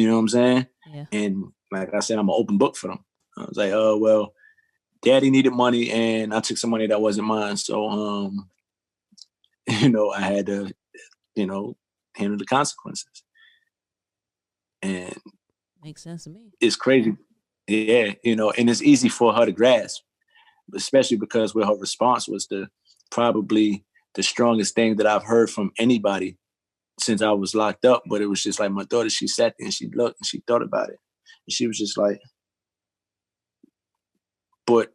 You know what I'm saying? Yeah. And like I said, I'm an open book for them. I was like, oh, well, daddy needed money and I took some money that wasn't mine. So, I had to, handle the consequences. And makes sense to me. It's crazy. Yeah. And it's easy for her to grasp, especially because her response was probably the strongest thing that I've heard from anybody since I was locked up. But it was just like my daughter, she sat there and she looked and she thought about it. And she was just like, but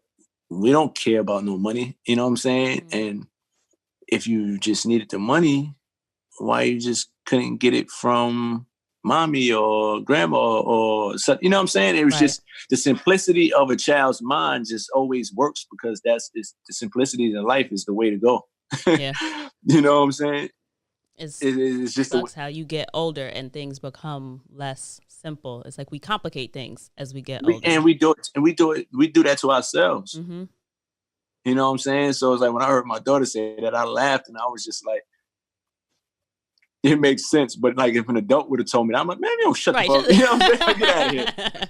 we don't care about no money. You know what I'm saying? Mm-hmm. And if you just needed the money, why you just couldn't get it from mommy or grandma or something? You know what I'm saying? It was just the simplicity of a child's mind just always works because the simplicity in life is the way to go. Yeah. You know what I'm saying? It's just sucks how you get older and things become less simple. It's like we complicate things as we get older. And we do that to ourselves. Mm-hmm. You know what I'm saying? So it's like when I heard my daughter say that, I laughed and I was just like, it makes sense. But like if an adult would have told me that, I'm like, man, you don't shut the fuck up. You know what I'm saying? Get out of here.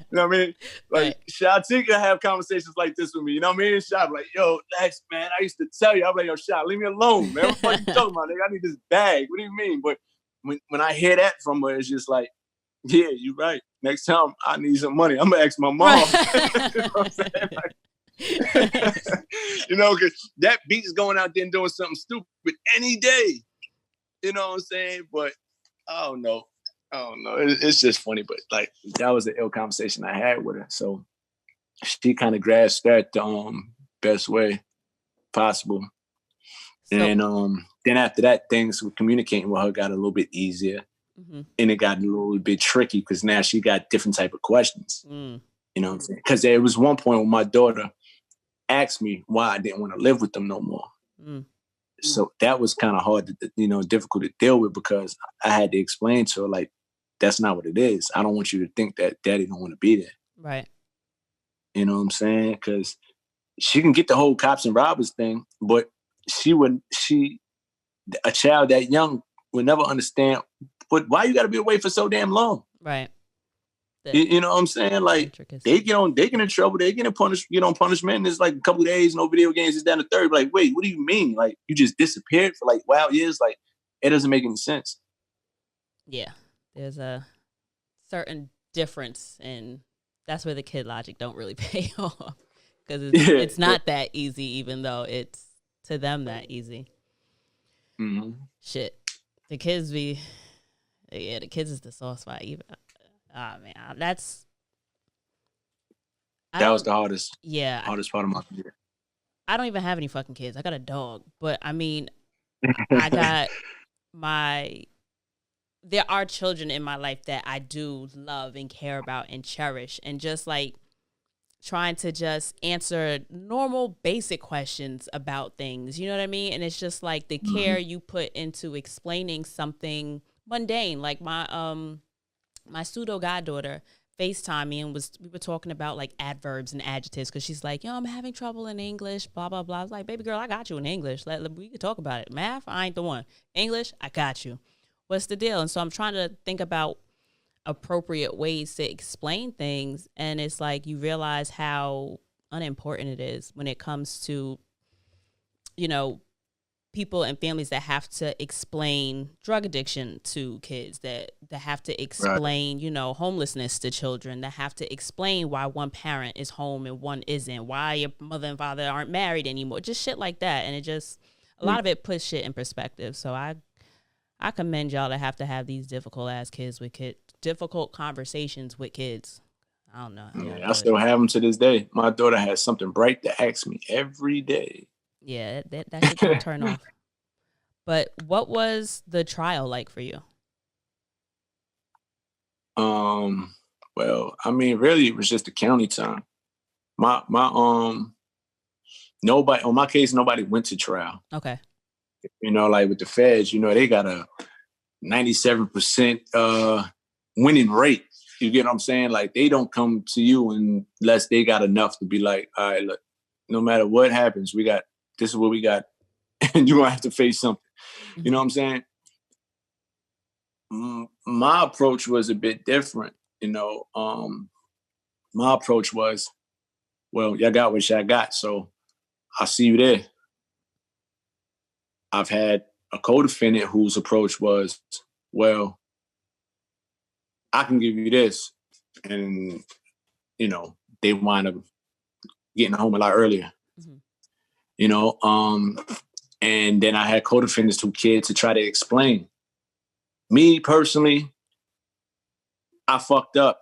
You know what I mean? Like, Shot can have conversations like this with me. You know what I mean? Shot like, yo, Lexx, man, I used to tell you. I'm like, yo, Shot, leave me alone, man. What the fuck you talking about, nigga? I need this bag. What do you mean? But when I hear that from her, it's just like, yeah, you're right. Next time I need some money, I'm going to ask my mom. You know what I'm saying? Like, because that beat's going out there and doing something stupid any day. You know what I'm saying? But I don't know. It's just funny. But like that was an ill conversation I had with her. So she kind of grasped that the best way possible. So, and then after that, things with communicating with her got a little bit easier. Mm-hmm. And it got a little bit tricky because now she got different type of questions. You know what I'm saying? Because there was one point when my daughter asked me why I didn't want to live with them no more. So that was kind of hard to, difficult to deal with because I had to explain to her, like, that's not what it is. I don't want you to think that daddy don't want to be there. Right. You know what I'm saying? Because she can get the whole cops and robbers thing, but a child that young would never understand but why you got to be away for so damn long? Right. You know what I'm saying? Like they get in trouble, they get punishment. And it's like a couple of days, no video games. It's down to third. Like, wait, what do you mean? Like you just disappeared for like wild years? Like it doesn't make any sense. Yeah, there's a certain difference, and that's where the kid logic don't really pay off because it's not that easy, even though it's to them that easy. Mm-hmm. Shit, the kids the kids is the soft spot. Even man, that was the hardest. Yeah, hardest part of my career. I don't even have any fucking kids. I got a dog, but I mean, I got there are children in my life that I do love and care about and cherish, and just like trying to just answer normal basic questions about things, you know what I mean? And it's just like the care you put into explaining something mundane. Like my pseudo goddaughter FaceTime me and we were talking about like adverbs and adjectives because she's like, I'm having trouble in English, blah, blah, blah. I was like, baby girl, I got you in English. We can talk about it. Math, I ain't the one. English, I got you. What's the deal? And so I'm trying to think about appropriate ways to explain things. And it's like you realize how unimportant it is when it comes to, people and families that have to explain drug addiction to kids, that have to explain, homelessness to children, that have to explain why one parent is home and one isn't, why your mother and father aren't married anymore, just shit like that. And it just, a lot of it puts shit in perspective. So I commend y'all to have these difficult conversations with kids. I don't know. Yeah, I still have them to this day. My daughter has something bright to ask me every day. Yeah, that shit can turn off. But what was the trial like for you? Well, I mean, really, it was just the county time. Nobody on my case, nobody went to trial. Okay. Like with the feds, they got a 97% winning rate. You get what I'm saying? Like they don't come to you unless they got enough to be like, all right, look, no matter what happens, this is what we got, and you're gonna have to face something. You know what I'm saying? My approach was a bit different. My approach was, well, y'all got what y'all got, so I'll see you there. I've had a co-defendant whose approach was, well, I can give you this. And, they wind up getting home a lot earlier. And then I had co-defendants who cared to try to explain. Me personally, I fucked up.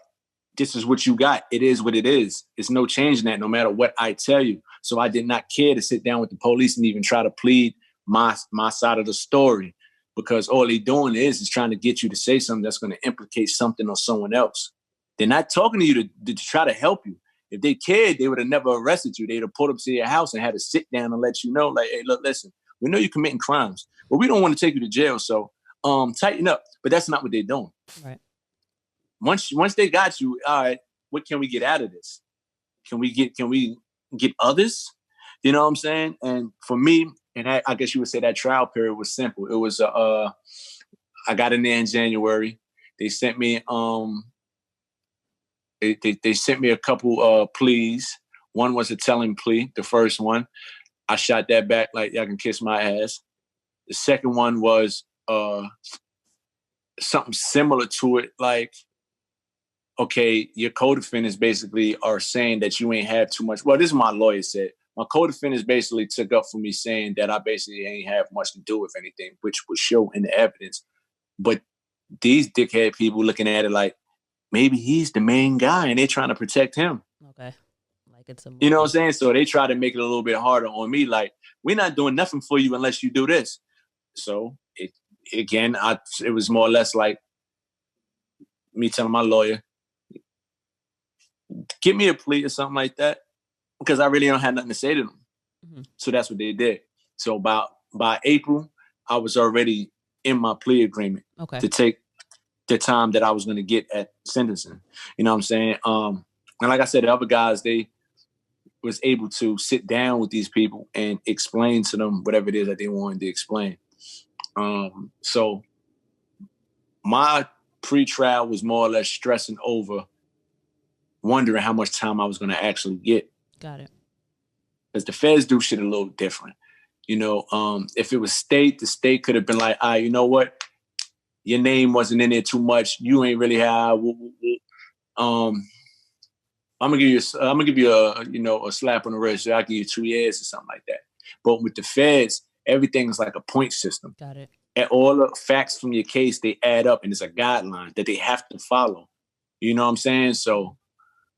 This is what you got. It is what it is. It's no changing that no matter what I tell you. So I did not care to sit down with the police and even try to plead my side of the story, because all they're doing is trying to get you to say something that's going to implicate something on someone else. They're not talking to you to try to help you. If they cared, they would have never arrested you. They'd have pulled up to your house and had to sit down and let you know, like, hey, look, listen, we know you're committing crimes, but we don't want to take you to jail. So tighten up. But that's not what they're doing. Right. Once they got you, all right, what can we get out of this? Can we get others? You know what I'm saying? And for me, and I guess you would say that trial period was simple. It was I got in there in January. They sent me they sent me a couple pleas. One was a telling plea, the first one. I shot that back like y'all can kiss my ass. The second one was something similar to it, like, okay, your co-defendants basically are saying that you ain't have too much. Well, this is what my lawyer said. My co-defendants basically took up for me saying that I basically ain't have much to do with anything, which would show in the evidence. But these dickhead people looking at it like, maybe he's the main guy and they're trying to protect him. Okay. Like it's a movie. You know what I'm saying? So they try to make it a little bit harder on me. Like, we're not doing nothing for you unless you do this. So it was more or less like me telling my lawyer, give me a plea or something like that, because I really don't have nothing to say to them. Mm-hmm. So that's what they did. So by April, I was already in my plea agreement to take the time that I was going to get at sentencing. You know what I'm saying? And like I said, the other guys, they was able to sit down with these people and explain to them whatever it is that they wanted to explain. So my pre-trial was more or less stressing over, wondering how much time I was going to actually get. Got it. Because the feds do shit a little different. You know, if it was state, the state could have been like, you know what? Your name wasn't in there too much. You ain't really high. I'm gonna give you a slap on the wrist. I'll give you 2 years or something like that. But with the feds, everything is like a point system. Got it. And all the facts from your case, they add up, and it's a guideline that they have to follow. You know what I'm saying? So,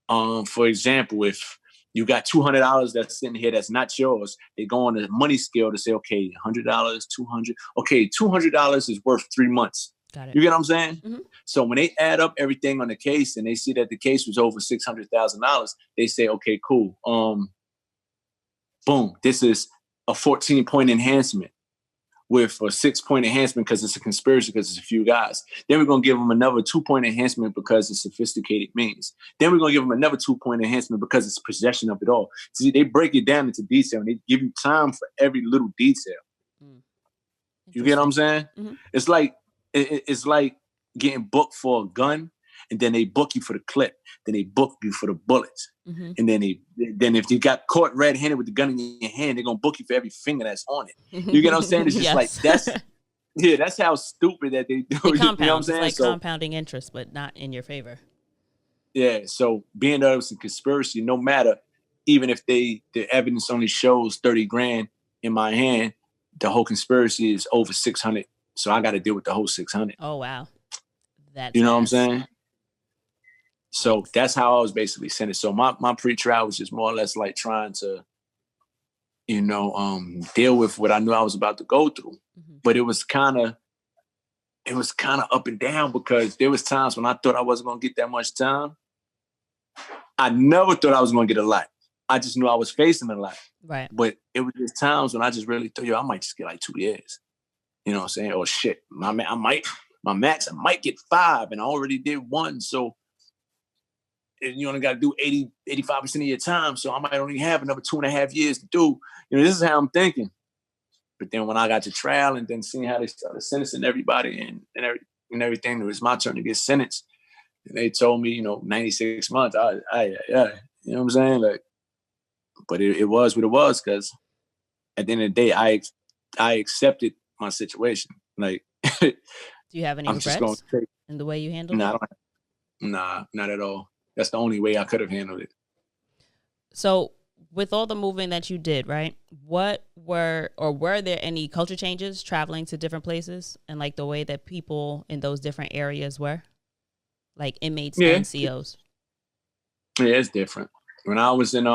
for example, if you got $200 that's sitting here that's not yours, they go on the money scale to say, okay, $100, $200. Okay, $200 is worth 3 months. Got it. You get what I'm saying? Mm-hmm. So when they add up everything on the case and they see that the case was over $600,000, they say, okay, cool. Boom, this is a 14-point enhancement with a 6-point enhancement because it's a conspiracy, because it's a few guys. Then we're going to give them another 2-point enhancement because it's sophisticated means. Then we're going to give them another 2-point enhancement because it's possession of it all. See, they break it down into detail and they give you time for every little detail. You get what I'm saying? Mm-hmm. It's like getting booked for a gun, and then they book you for the clip. Then they book you for the bullets. Mm-hmm. And then if you got caught red-handed with the gun in your hand, they're gonna book you for every finger that's on it. You get what I'm saying? It's just like that's how stupid that they do. It you know what I'm saying? It's like compounding interest, but not in your favor. Yeah. So being that it was a conspiracy, no matter, even if the evidence only shows 30 grand in my hand, the whole conspiracy is over 600. So I got to deal with the whole 600. Oh, wow. That's what I'm saying? So that's how I was basically sentenced. So my pre-trial was just more or less like trying to, deal with what I knew I was about to go through. Mm-hmm. But it was kind of up and down, because there was times when I thought I wasn't going to get that much time. I never thought I was going to get a lot. I just knew I was facing a lot. Right. But it was just times when I just really thought, I might just get like 2 years. You know what I'm saying? Oh shit, my max, I might get 5, and I already did 1. So you only got to do 85% of your time. So I might only have another 2.5 years to do. This is how I'm thinking. But then when I got to trial and then seeing how they started sentencing everybody and everything, it was my turn to get sentenced. And they told me, 96 months. You know what I'm saying? Like, but it was what it was, because at the end of the day, I accepted my situation. Like, do you have any regrets in the way you handled it? Nah, not at all. That's the only way I could have handled it. So with all the moving that you did, right? Were there any culture changes traveling to different places, and like the way that people in those different areas were, like inmates and COs? Yeah, it's different. When I was in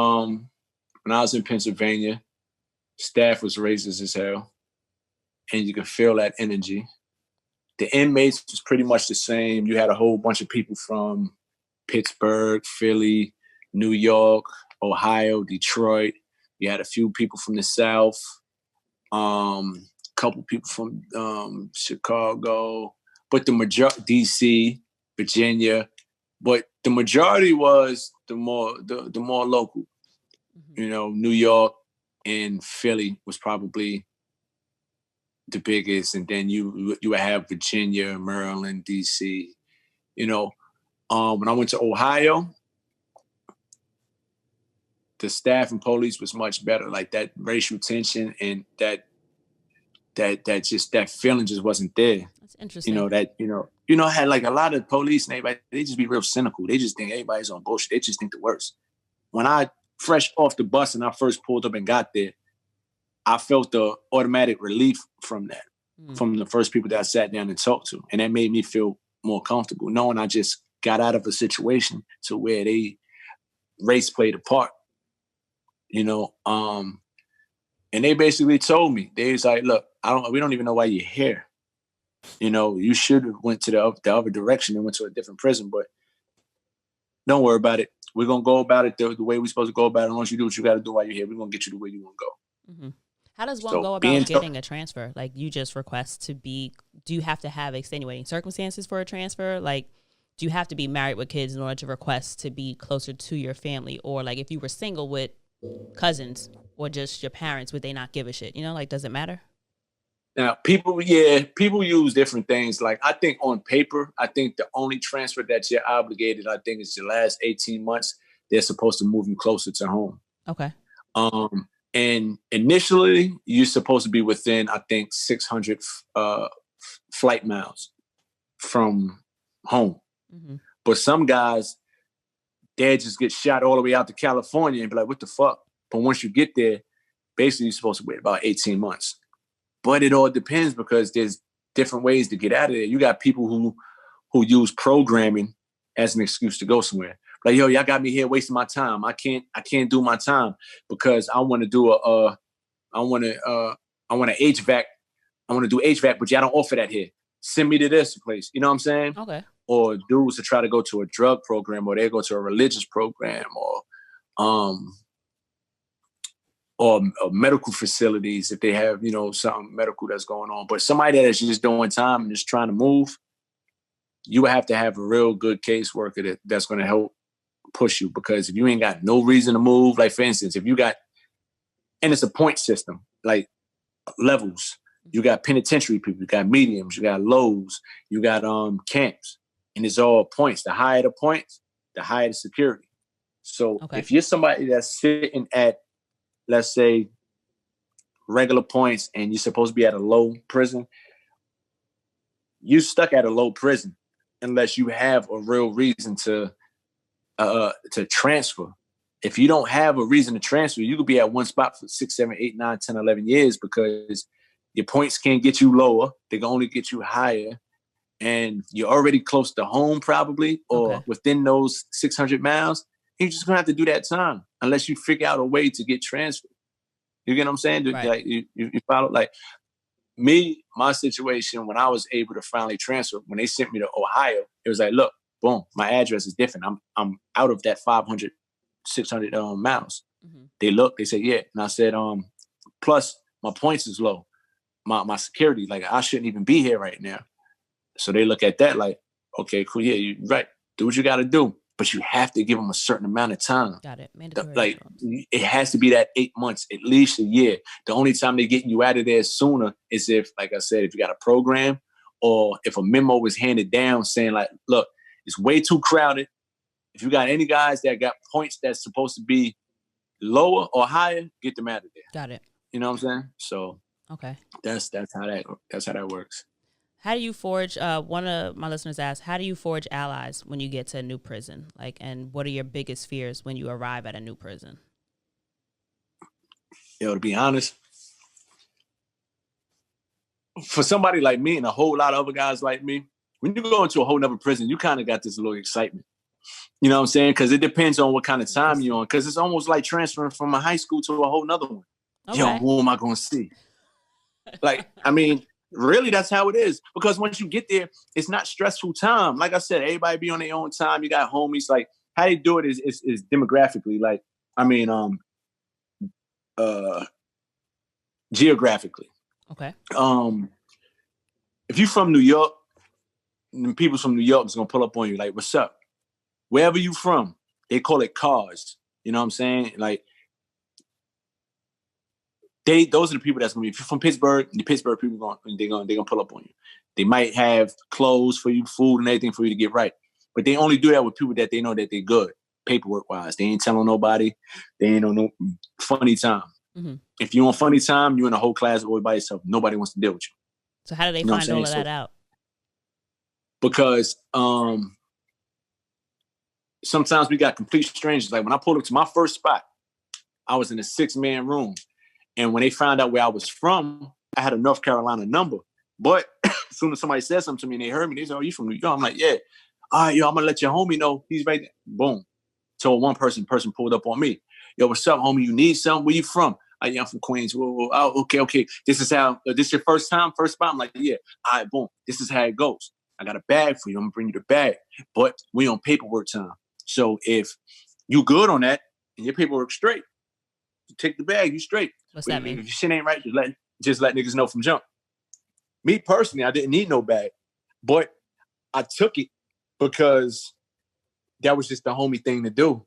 Pennsylvania, staff was racist as hell, and you could feel that energy. The inmates was pretty much the same. You had a whole bunch of people from Pittsburgh, Philly, New York, Ohio, Detroit. You had a few people from the South, couple people from Chicago, but the majority, DC, Virginia, but the majority was the more local. Mm-hmm. New York and Philly was probably the biggest, and then you would have Virginia, Maryland, DC. When I went to Ohio, the staff and police was much better. Like that racial tension and that feeling just wasn't there. That's interesting. I had like a lot of police and everybody, they just be real cynical. They just think everybody's on bullshit. They just think the worst. When I fresh off the bus and I first pulled up and got there, I felt the automatic relief from that, from the first people that I sat down and talked to. And that made me feel more comfortable, knowing I just got out of a situation to where race played a part, and they basically told me, they was like, look, we don't even know why you're here. You should have went to the other direction and went to a different prison, but don't worry about it. We're going to go about it the way we're supposed to go about it. Once you do what you got to do while you're here, we're going to get you the way you want to go. Mm-hmm. How does one go about getting a transfer? like, you just request to be, do you have to have extenuating circumstances for a transfer? Like, do you have to be married with kids in order to request to be closer to your family? Or like, if you were single with cousins or just your parents, would they not give a shit? Does it matter? Now, people use different things. Like, I think on paper, I think the only transfer that you're obligated, I think, is your last 18 months. They're supposed to move you closer to home. Okay. And initially, you're supposed to be within, I think, 600 flight miles from home. Mm-hmm. But some guys, they just get shot all the way out to California and be like, what the fuck? But once you get there, basically, you're supposed to wait about 18 months. But it all depends because there's different ways to get out of there. You got people who use programming as an excuse to go somewhere. Like, yo, y'all got me here wasting my time. I can't do my time because I want to do I want to HVAC. I want to do HVAC, but y'all don't offer that here. Send me to this place. You know what I'm saying? Okay. Or dudes to try to go to a drug program, or they go to a religious program, or medical facilities if they have, you know, something medical that's going on. But somebody that's just doing time and just trying to move, you would have to have a real good caseworker that's going to help push you. Because if you ain't got no reason to move, like for instance, if you got, and it's a point system, like levels, you got penitentiary people, you got mediums, you got lows, you got camps, and it's all points. The higher the points, the higher the security. So if you're somebody that's sitting at, let's say, regular points and you're supposed to be at a low prison, you stuck at a low prison unless you have a real reason to transfer. If you don't have a reason to transfer, you could be at one spot for 6, 7, 8, 9, 10, 11 years because your points can't get you lower. They can only get you higher. And you're already close to home probably, or within those 600 miles. You're just going to have to do that time unless you figure out a way to get transferred. You get what I'm saying? Right. Like, you follow? Like, me, my situation, when I was able to finally transfer, when they sent me to Ohio, it was like, look, boom, my address is different. I'm out of that 500, 600 miles. Mm-hmm. They looked, they said, yeah. And I said, plus my points is low. My security, like, I shouldn't even be here right now. So they look at that like, okay, cool. Yeah, you're right. Do what you got to do. But you have to give them a certain amount of time. Got it. Mandatory. Like, it has to be that 8 months, at least a year. The only time they're getting you out of there sooner is if, like I said, if you got a program or if a memo is handed down saying like, look, it's way too crowded. If you got any guys that got points that's supposed to be lower or higher, get them out of there. Got it. You know what I'm saying? So that's how that works. How do you forge? One of my listeners asked, how do you forge allies when you get to a new prison? Like, and what are your biggest fears when you arrive at a new prison? Yo, to be honest, for somebody like me and a whole lot of other guys like me, when you go into a whole nother prison, you kind of got this little excitement. You know what I'm saying? Because it depends on what kind of time you're on. Because it's almost like transferring from a high school to a whole nother one. Okay. Yo, who am I going to see? Like, I mean, really, that's how it is. Because once you get there, it's not stressful time. Like I said, everybody be on their own time. You got homies. Like, how they do it is demographically. Like, I mean, geographically. Okay. If you're from New York, and people from New York is gonna pull up on you like, "What's up?" Wherever you from, they call it cars. You know what I'm saying? Like, those are the people that's gonna be. If you're from Pittsburgh, the Pittsburgh people they're gonna pull up on you. They might have clothes for you, food, and everything for you to get right. But they only do that with people that they know that they're good, paperwork wise. They ain't telling nobody. They ain't on no funny time. Mm-hmm. If you on funny time, you in a whole class all by yourself. Nobody wants to deal with you. So how do they find all of that out? Because sometimes we got complete strangers. Like when I pulled up to my first spot, I was in a 6-man room. And when they found out where I was from, I had a North Carolina number. But as soon as somebody said something to me and they heard me, they said, "Oh, you from New York?" I'm like, "Yeah." "All right, yo, I'm going to let your homie know. He's right there." Boom. Told one person pulled up on me. "Yo, what's up, homie? You need something? Where you from?" "I'm from Queens." "Whoa. Oh, okay. This is your first spot?" I'm like, "Yeah." "All right, boom. This is how it goes. I got a bag for you. I'm going to bring you the bag. But we on paperwork time. So if you good on that and your paperwork straight, you take the bag, you straight." What's that mean? If your shit ain't right, just let niggas know from jump. Me personally, I didn't need no bag. But I took it because that was just the homie thing to do.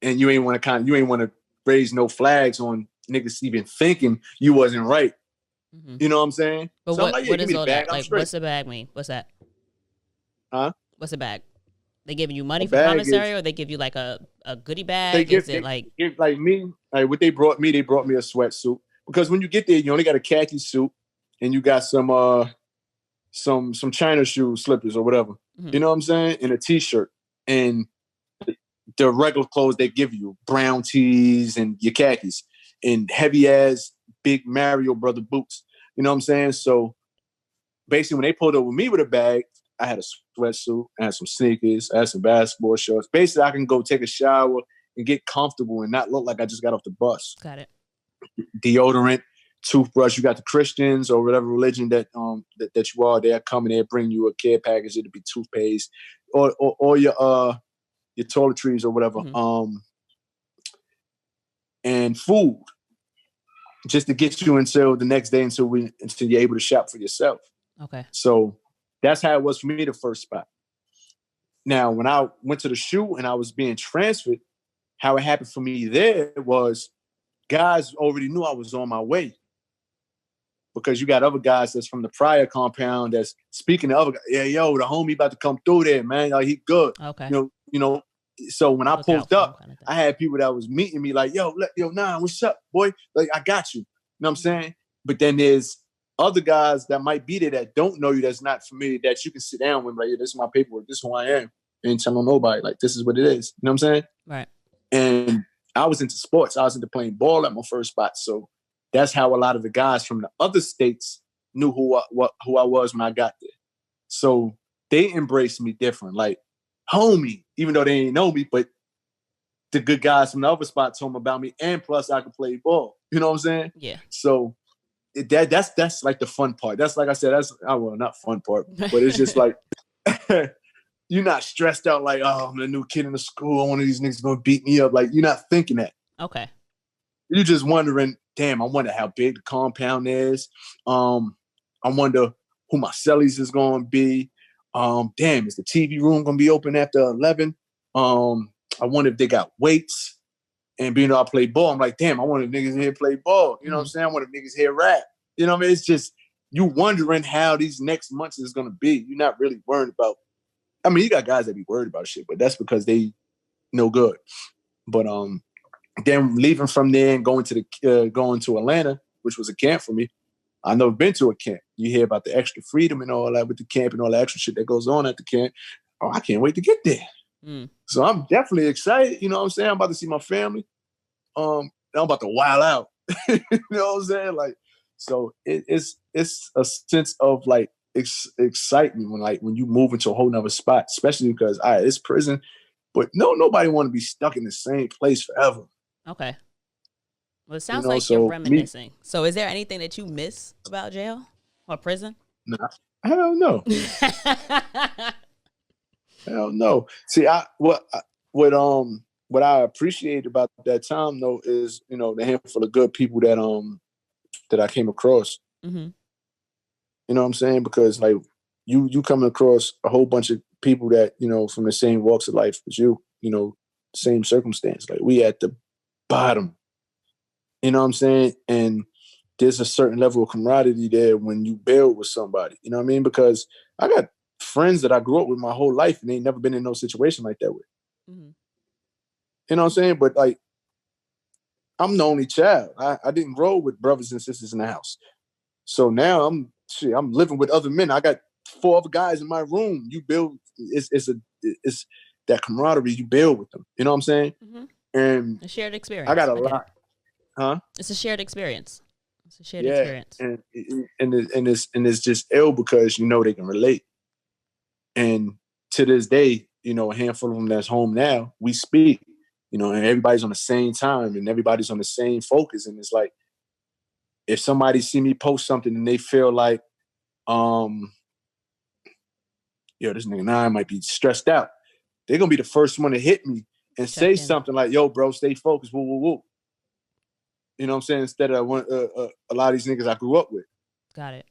And you ain't want to raise no flags on niggas even thinking you wasn't right. Mm-hmm. You know what I'm saying? But So I'm like, yeah, what give is me the all bag. that? I'm Like, straight. what's the bag mean? What's that? Huh? What's a bag? They giving you money A for bag commissary, is or they give you like a goodie they bag? give Is it like like me, like what they brought me a sweatsuit. Because when you get there, you only got a khaki suit and you got some China shoes, slippers or whatever. mm-hmm. You know what I'm saying? And a t-shirt. And the regular clothes they give you, brown tees and your khakis and heavy ass big Mario brother boots. You know what I'm saying? So basically when they pulled up with me with a bag, I had a sweatsuit, I had some sneakers, I had some basketball shorts. Basically, I can go take a shower and get comfortable and not look like I just got off the bus. Got it. Deodorant, toothbrush. You got the Christians or whatever religion that that you are. They're coming there, bring you a care package. It'll be toothpaste or your toiletries or whatever. Mm-hmm. And food, just to get you until the next day until you're able to shop for yourself. Okay. So that's how it was for me the first spot. Now, when I went to the shoe and I was being transferred, how it happened for me there was guys already knew I was on my way. Because you got other guys that's from the prior compound that's speaking to other guys. Yeah, yo, the homie about to come through there, man. Like, he good. Okay. You know. So when I pulled up, kind of I had people that was meeting me like, yo, nah, what's up, boy? Like, I got you. You know what I'm saying? But then there's other guys that might be there that don't know you, that's not familiar, that you can sit down with, like, yeah, this is my paperwork, this is who I am. And tell nobody, like, this is what it is. You know what I'm saying? Right. And I was into sports. I was into playing ball at my first spot. So that's how a lot of the guys from the other states knew who I was when I got there. So they embraced me different, like homie, even though they didn't know me, but the good guys from the other spot told them about me, and plus I could play ball. You know what I'm saying? Yeah. So that's like the fun part. That's, like I said, well, not fun part, but it's just like you're not stressed out like, oh, I'm the new kid in the school. One of these niggas gonna beat me up. Like, you're not thinking that. Okay. You're just wondering, damn, I wonder how big the compound is. I wonder who my cellies is gonna be. Damn, is the TV room gonna be open after 11? I wonder if they got weights. And being I play ball, I'm like, damn, I wonder if niggas here play ball. You know what I'm saying? I wonder if niggas here rap. You know what I mean? It's just you wondering how these next months is gonna be. You're not really worried about. I mean, you got guys that be worried about shit, but that's because they no good. But then leaving from there and going to Atlanta, which was a camp for me. I've never been to a camp. You hear about the extra freedom and all that with the camp and all the extra shit that goes on at the camp. Oh, I can't wait to get there. So I'm definitely excited. You know what I'm saying? I'm about to see my family. I'm about to wild out. You know what I'm saying? Like, so it's a sense of like excitement when you move into a whole nother spot, especially because it's prison, but nobody want to be stuck in the same place forever. Okay. Well, it sounds like you're reminiscing. Me, so is there anything that you miss about jail or prison? Nah, hell no. Hell no. See, what I appreciate about that time though is, the handful of good people that I came across. Mm-hmm. You know what I'm saying? Because like you come across a whole bunch of people that, from the same walks of life as you, same circumstance. Like we at the bottom. You know what I'm saying? And there's a certain level of camaraderie there when you build with somebody. You know what I mean? Because I got friends that I grew up with my whole life and they ain't never been in no situation like that with. Mm-hmm. You know what I'm saying? But like, I'm the only child. I didn't grow with brothers and sisters in the house. So now I'm living with other men. I got 4 other guys in my room. You build, it's that camaraderie you build with them. You know what I'm saying? Mm-hmm. And a shared experience. I got a lot. Huh? It's a shared experience. It's a shared experience. And it's just ill because they can relate. And to this day, a handful of them that's home now, we speak, and everybody's on the same time and everybody's on the same focus. And it's like, if somebody see me post something and they feel like, this nigga now might be stressed out, they're gonna be the first one to hit me and say something like, yo, bro, stay focused, woo, woo, woo. You know what I'm saying? Instead of a lot of these niggas I grew up with. Got it.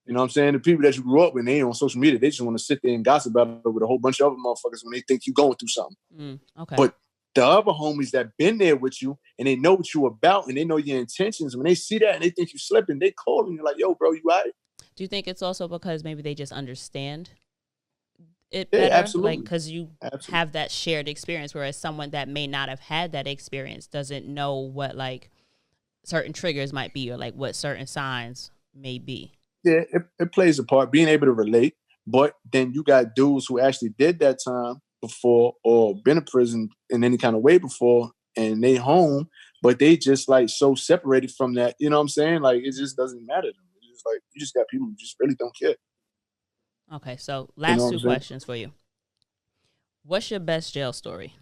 You know what I'm saying? The people that you grew up with, they ain't on social media. They just want to sit there and gossip about it with a whole bunch of other motherfuckers when they think you're going through something. Okay. But the other homies that been there with you and they know what you about and they know your intentions, when they see that and they think you slipping, they call you like, yo, bro, you all right? Do you think it's also because maybe they just understand it Yeah, better? Like, absolutely. because you have that shared experience, whereas someone that may not have had that experience doesn't know what, like, certain triggers might be or, like, what certain signs may be. Yeah, it plays a part, being able to relate. But then you got dudes who actually did that time before or been in prison in any kind of way before, and they home, but they just like so separated from that. You know what I'm saying? Like, it just doesn't matter to them. It's just like, you just got people who just really don't care. Okay, so You know last what two I'm saying? questions for you. What's your best jail story?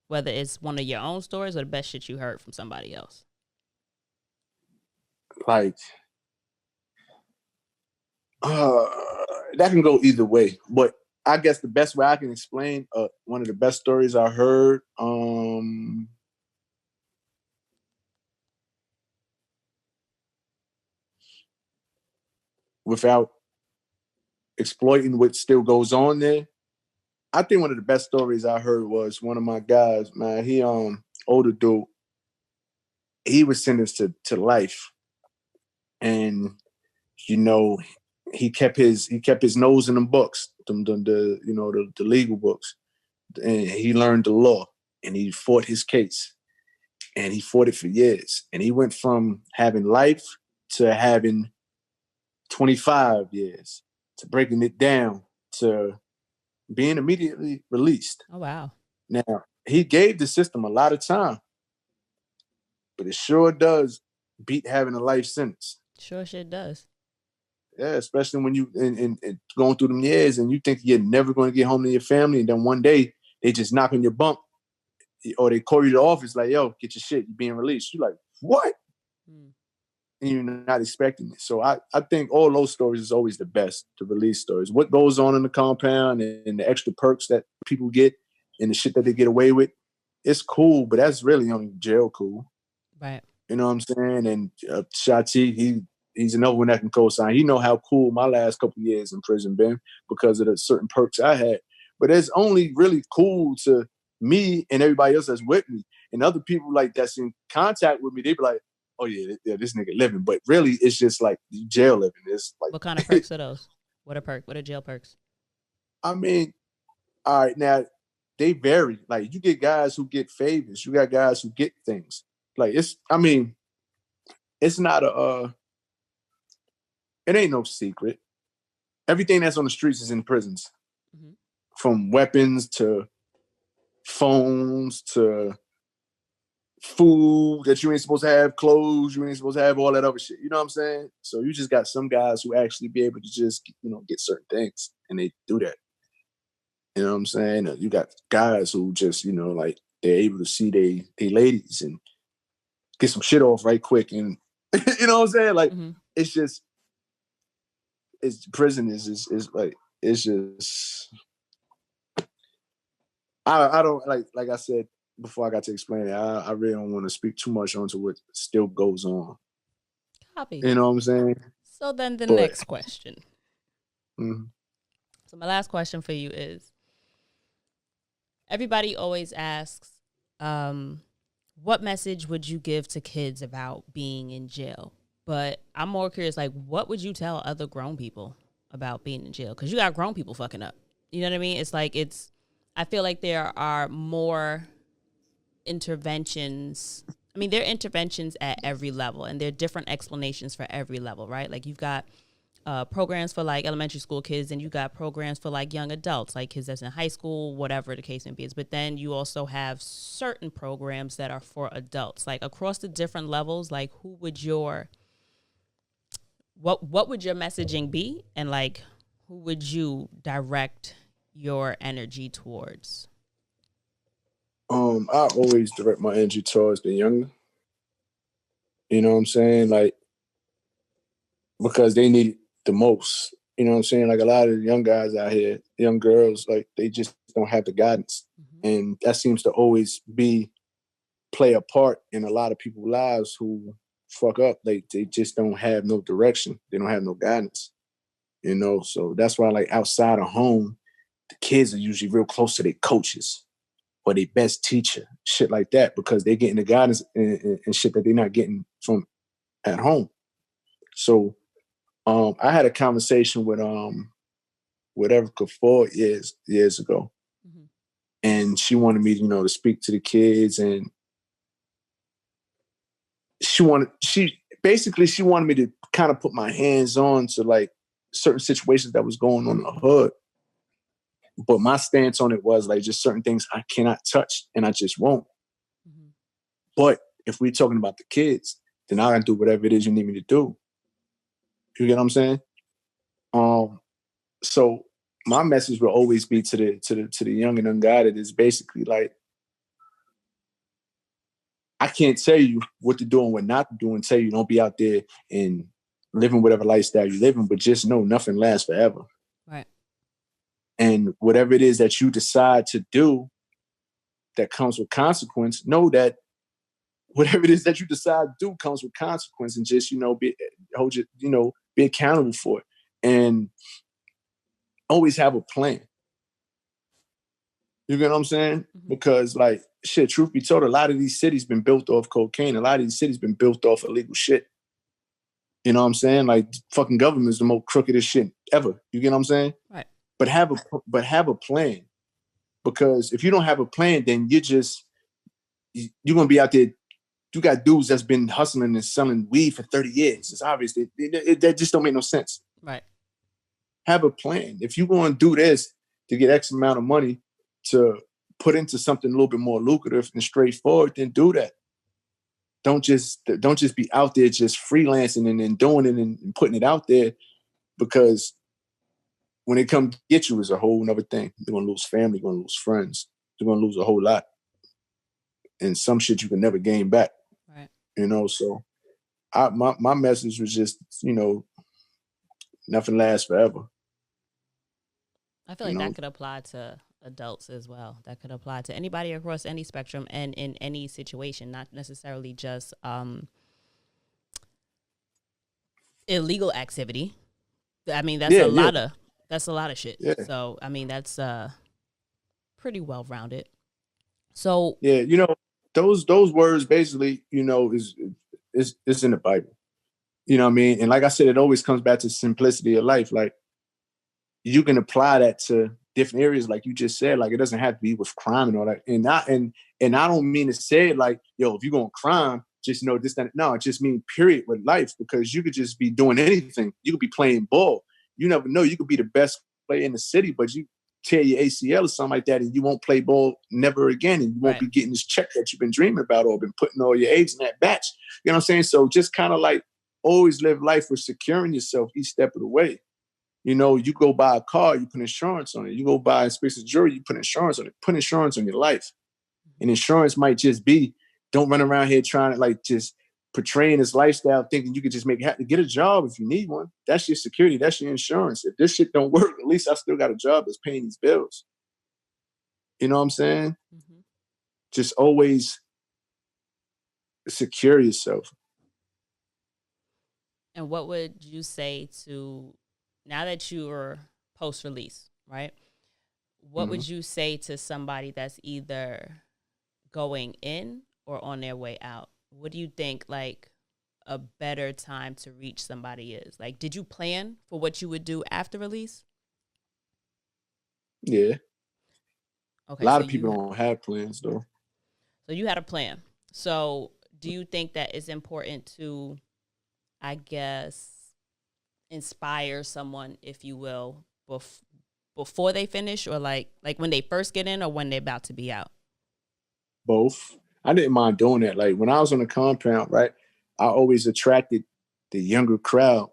Whether it's one of your own stories or the best shit you heard from somebody else. Like, that can go either way. But I guess the best way I can explain one of the best stories I heard, without exploiting what still goes on there, I think one of the best stories I heard was one of my guys, man. He older dude, he was sentenced to life, and you know, he kept his nose in them books, the legal books, and he learned the law, and he fought his case, and he fought it for years, and he went from having life to having 25 years, to breaking it down to being immediately released. Oh, wow. Now, he gave the system a lot of time, but it sure does beat having a life sentence. Sure shit does. Yeah, especially when you and going through them years and you think you're never going to get home to your family, and then one day they just knock on your bunk or they call you to the office like, yo, get your shit, you're being released. You're like, what? And you're not expecting it. So I think all those stories is always the best, the release stories. What goes on in the compound and the extra perks that people get and the shit that they get away with, it's cool, but that's really only jail cool. Right. You know what I'm saying? And Shati, he's another one that can co-sign. He know how cool my last couple of years in prison been because of the certain perks I had. But it's only really cool to me and everybody else that's with me. And other people like that's in contact with me, they be like, oh yeah, this nigga living. But really, it's just like jail living. It's like, what kind of perks are those? What are jail perks? I mean, all right, now they vary. Like, you get guys who get favors. You got guys who get things. Like, it's not it ain't no secret. Everything that's on the streets is in prisons. Mm-hmm. From weapons to phones to food that you ain't supposed to have, clothes you ain't supposed to have, all that other shit. You know what I'm saying? So you just got some guys who actually be able to just, get certain things, and they do that. You know what I'm saying? You got guys who just, like, they're able to see they ladies and get some shit off right quick. And you know what I'm saying? Like, it's just, prison is like, it's just, I don't, like I said before I got to explain it, I really don't want to speak too much onto what still goes on. Copy. You know what I'm saying? So then the next question. Mm-hmm. So my last question for you is, everybody always asks, what message would you give to kids about being in jail? But I'm more curious, like, what would you tell other grown people about being in jail? Because you got grown people fucking up. You know what I mean? It's like, I feel like there are more interventions. I mean, there are interventions at every level, and there are different explanations for every level, right? Like, you've got programs for, like, elementary school kids, and you got programs for, like, young adults, like kids that's in high school, whatever the case may be. But then you also have certain programs that are for adults. Like, across the different levels, like, what would your messaging be, and, like, who would you direct your energy towards? I always direct my energy towards the younger. You know what I'm saying? Like, because they need it the most. You know what I'm saying? Like, a lot of the young guys out here, young girls, like, they just don't have the guidance. Mm-hmm. And that seems to always play a part in a lot of people's lives who fuck up. Like, they just don't have no direction. They don't have no guidance. So that's why, like, outside of home, the kids are usually real close to their coaches. or they best teacher, shit like that, because they're getting the guidance and shit that they're not getting from at home. So I had a conversation with Erica 4 years ago. Mm-hmm. And she wanted me, to speak to the kids, and she wanted me to kind of put my hands on to like certain situations that was going on in the hood. But my stance on it was like just certain things I cannot touch and I just won't. Mm-hmm. But if we're talking about the kids, then I gotta do whatever it is you need me to do. You get what I'm saying? So my message will always be to the young and unguided is basically like, I can't tell you what to do and what not to do and tell you don't be out there and living whatever lifestyle you're living, but just know nothing lasts forever. Right. And whatever it is that you decide to do that comes with consequence, know that whatever it is that you decide to do comes with consequence, and just, be accountable for it. And always have a plan. You get what I'm saying? Mm-hmm. Because like, shit, truth be told, a lot of these cities been built off cocaine. A lot of these cities been built off illegal shit. You know what I'm saying? Like, fucking government is the most crookedest shit ever. You get what I'm saying? Right. But have a plan. Because if you don't have a plan, then you're going to be out there. You got dudes that's been hustling and selling weed for 30 years. It's obvious. That just don't make no sense. Right. Have a plan. If you're going to do this to get X amount of money to put into something a little bit more lucrative and straightforward, then do that. Don't just be out there just freelancing and then doing it and putting it out there, because when it comes to get you, it's a whole nother thing. You're going to lose family, you're going to lose friends, you're going to lose a whole lot. And some shit you can never gain back. Right. So my message was just, nothing lasts forever. I feel like that could apply to adults as well. That could apply to anybody across any spectrum and in any situation, not necessarily just illegal activity. I mean, that's a lot of shit. Yeah. So, I mean, that's pretty well rounded. So yeah, those words basically, is in the Bible. You know what I mean? And like I said, it always comes back to simplicity of life. Like, you can apply that to different areas, like you just said. Like, it doesn't have to be with crime and all that. And I don't mean to say it like, yo, if you're going to crime, just this, that. No, it just means period with life, because you could just be doing anything. You could be playing ball. You never know. You could be the best player in the city, but you tear your ACL or something like that, and you won't play ball never again, and you won't be getting this check that you've been dreaming about or been putting all your eggs in that batch. You know what I'm saying? So just kind of like always live life with securing yourself each step of the way. You go buy a car, you put insurance on it. You go buy a piece of jewelry, you put insurance on it. Put insurance on your life. And insurance might just be, don't run around here trying to like just portraying this lifestyle thinking you could just make it happen. Get a job if you need one. That's your security. That's your insurance. If this shit don't work, at least I still got a job that's paying these bills. You know what I'm saying? Mm-hmm. Just always secure yourself. And what would you say to, now that you are post-release, right? What would you say to somebody that's either going in or on their way out? What do you think, like, a better time to reach somebody is? Like, did you plan for what you would do after release? Yeah. Okay. A lot of people don't have plans, though. So you had a plan. So do you think that it's important to, I guess, inspire someone, if you will, before they finish, or like when they first get in or when they're about to be out? Both. I didn't mind doing that. Like, when I was on the compound, right, I always attracted the younger crowd,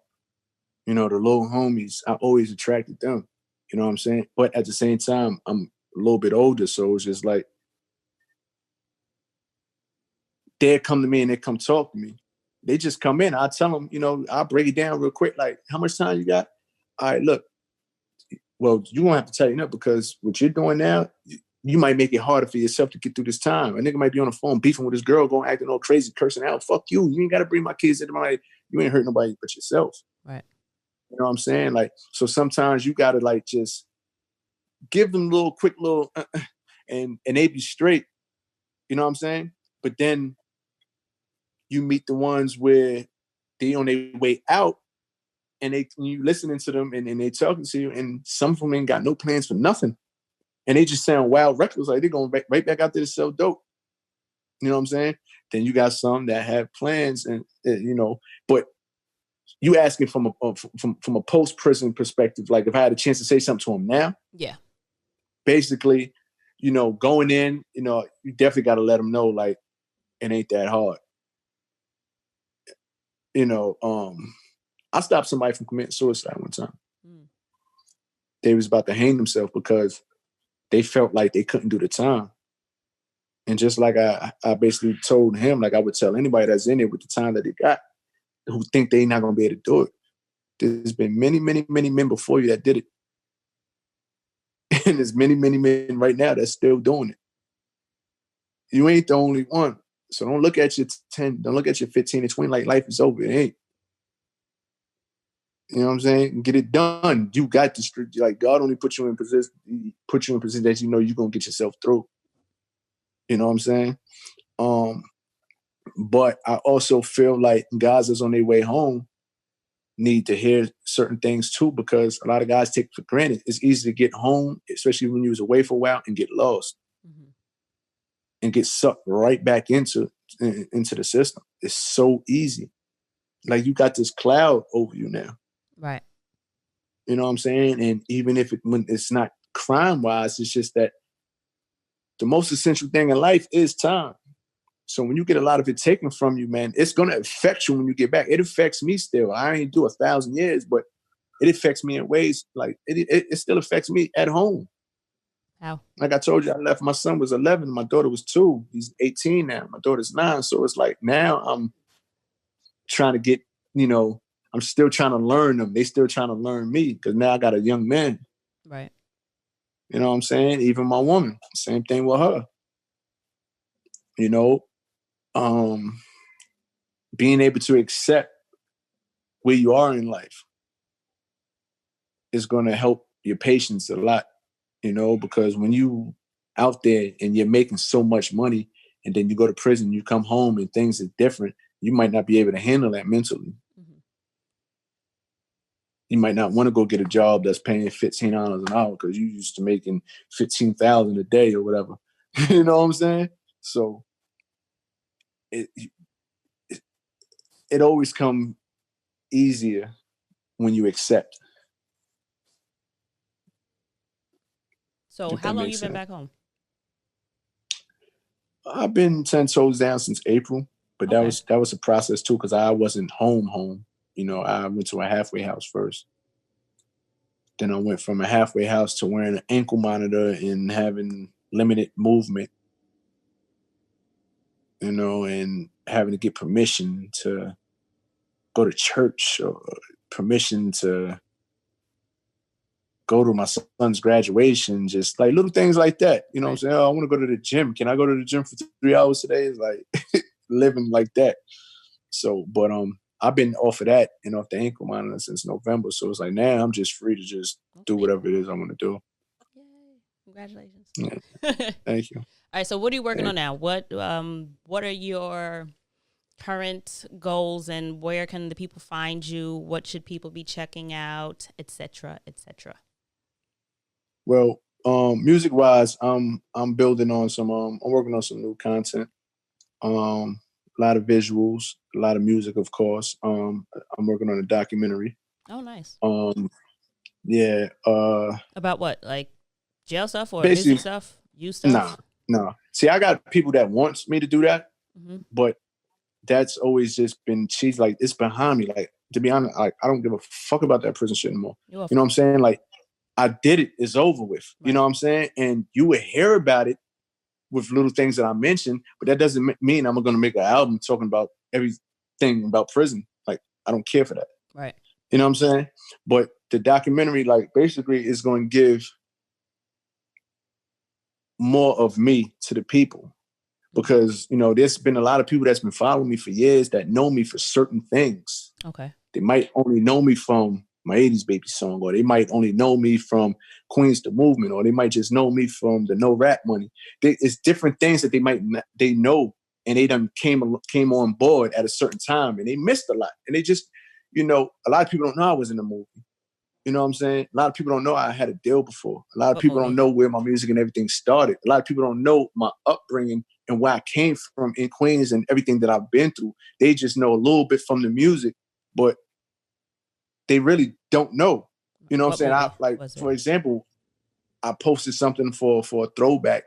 the little homies. I always attracted them. You know what I'm saying? But at the same time, I'm a little bit older, so it's just like, they'd come to me and they come talk to me. They just come in. I tell them, I'll break it down real quick. Like, how much time you got? All right, look. Well, you won't have to tighten up, because what you're doing now, you might make it harder for yourself to get through this time. A nigga might be on the phone beefing with his girl, going acting all crazy, cursing out. Fuck you. You ain't got to bring my kids into my life. You ain't hurt nobody but yourself. Right. You know what I'm saying? Like, so sometimes you got to like just give them quick little, and they be straight. You know what I'm saying? But then you meet the ones where they on their way out, and you listening to them, and they talking to you, and some of them ain't got no plans for nothing, and they just sound wild reckless, like they're going right back out there to sell dope. You know what I'm saying? Then you got some that have plans, and but you asking from a post prison perspective, like if I had a chance to say something to them now, yeah, basically, going in, you definitely got to let them know, like, it ain't that hard. I stopped somebody from committing suicide one time. They was about to hang themselves because they felt like they couldn't do the time. And just like I basically told him, like I would tell anybody that's in there with the time that they got, who think they not going to be able to do it. There's been many, many, many men before you that did it. And there's many, many men right now that's still doing it. You ain't the only one. So don't look at your 10, don't look at your 15 and 20 like life is over. It ain't. You know what I'm saying? Get it done. You got the street. Like God only put you in position that you're gonna get yourself through. You know what I'm saying? But I also feel like guys that's on their way home need to hear certain things too, because a lot of guys take for granted. It's easy to get home, especially when you was away for a while, and get lost and get sucked right back into the system. It's so easy. Like you got this cloud over you now. Right. You know what I'm saying? And even when it's not crime-wise, it's just that the most essential thing in life is time. So when you get a lot of it taken from you, man, it's going to affect you when you get back. It affects me still. I ain't do 1,000 years, but it affects me in ways like it still affects me at home. How? Like I told you, I left. My son was 11. My daughter was 2. He's 18 now. My daughter's 9. So it's like now I'm trying to get, I'm still trying to learn them. They still trying to learn me because now I got a young man. Right. You know what I'm saying? Even my woman, same thing with her. Being able to accept where you are in life is going to help your patience a lot, because when you out there and you're making so much money and then you go to prison, you come home and things are different, you might not be able to handle that mentally. You might not want to go get a job that's paying $15 an hour because you used to making $15,000 a day or whatever. You know what I'm saying? So it always comes easier when you accept. So how long you been back home? I've been 10 toes down since April, but that was a process too because I wasn't home. I went to a halfway house first. Then I went from a halfway house to wearing an ankle monitor and having limited movement, and having to get permission to go to church or permission to go to my son's graduation, just like little things like that. You know what I'm saying? Oh, I want to go to the gym. Can I go to the gym for 3 hours today? It's like living like that. So, but I've been off of that and off the ankle monitor since November. So it's like now I'm just free to just do whatever it is I want to do. Yay. Congratulations. Yeah. Thank you. All right. So what are you working on now? What are your current goals and where can the people find you? What should people be checking out, et cetera, et cetera? Well, music wise, I'm building on some, I'm working on some new content. A lot of visuals, a lot of music, of course. I'm working on a documentary. Oh, nice. Yeah. About what? Like jail stuff or music stuff? You stuff? Nah. See, I got people that wants me to do that, but that's always just been, she's like, it's behind me. Like, to be honest, I don't give a fuck about that prison shit anymore. You know what I'm saying? Like, I did it. It's over with. Right. You know what I'm saying? And you would hear about it with little things that I mentioned, but that doesn't mean I'm going to make an album talking about everything about prison. Like, I don't care for that. Right. You know what I'm saying? But the documentary, like, basically is going to give more of me to the people. Because, there's been a lot of people that's been following me for years that know me for certain things. Okay. They might only know me from my 80s baby song, or they might only know me from Queens the Movement, or they might just know me from the No Rap Money. It's different things that they know, and they done came on board at a certain time, and they missed a lot. And they just, a lot of people don't know I was in the movie. You know what I'm saying? A lot of people don't know I had a deal before. A lot of people don't know where my music and everything started. A lot of people don't know my upbringing and where I came from in Queens and everything that I've been through. They just know a little bit from the music, but they really don't know. You know what I'm saying? For example, I posted something for a throwback,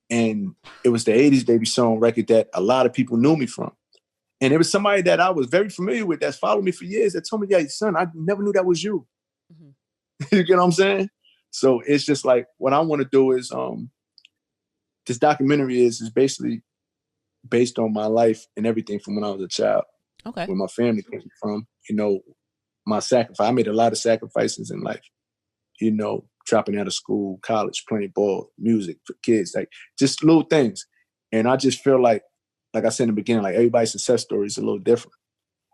and it was the 80s Baby song record that a lot of people knew me from. And it was somebody that I was very familiar with that's followed me for years that told me, yeah, son, I never knew that was you. Mm-hmm. You get what I'm saying? So it's just like, what I want to do is, this documentary is basically based on my life and everything from when I was a child. Okay. Where my family came from, my sacrifice. I made a lot of sacrifices in life, dropping out of school, college, playing ball, music for kids, like just little things. And I just feel like I said in the beginning, like everybody's success story is a little different.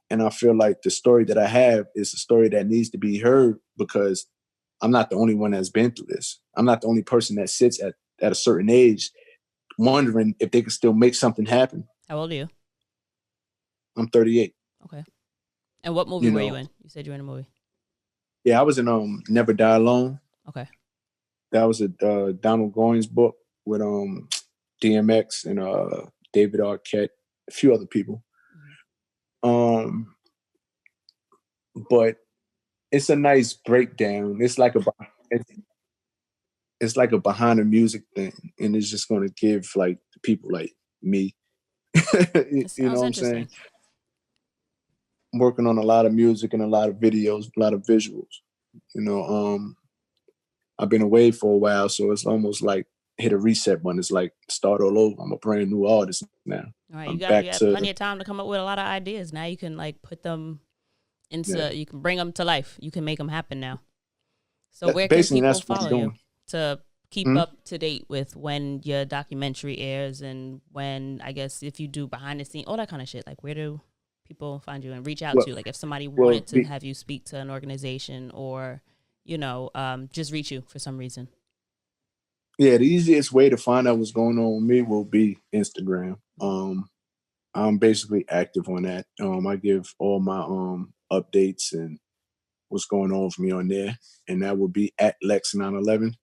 And I feel like the story that I have is a story that needs to be heard, because I'm not the only one that's been through this. I'm not the only person that sits at a certain age wondering if they can still make something happen. How old are you? I'm 38. Okay. And what movie were you in? You said you were in a movie. Yeah, I was in Never Die Alone. Okay. That was a Donald Goines book with DMX and David Arquette, a few other people. Mm-hmm. But it's a nice breakdown. It's like a behind the music thing, and it's just going to give like people like me. You know what I'm saying? I'm working on a lot of music and a lot of videos, a lot of visuals. I've been away for a while, so it's almost like hit a reset button. It's like start all over. I'm a brand new artist now. All right, you got plenty of time to come up with a lot of ideas. Now you can like put them into, you can bring them to life. You can make them happen now. So where can people follow you to keep up to date with when your documentary airs, and when, I guess, if you do behind the scenes, all that kind of shit? Like, where do people find you and reach out to you? Like, if somebody wanted to have you speak to an organization, or just reach you for some reason. Yeah, the easiest way to find out what's going on with me will be Instagram. I'm basically active on that. I give all my updates and what's going on with me on there, and that will be at Lexx 911.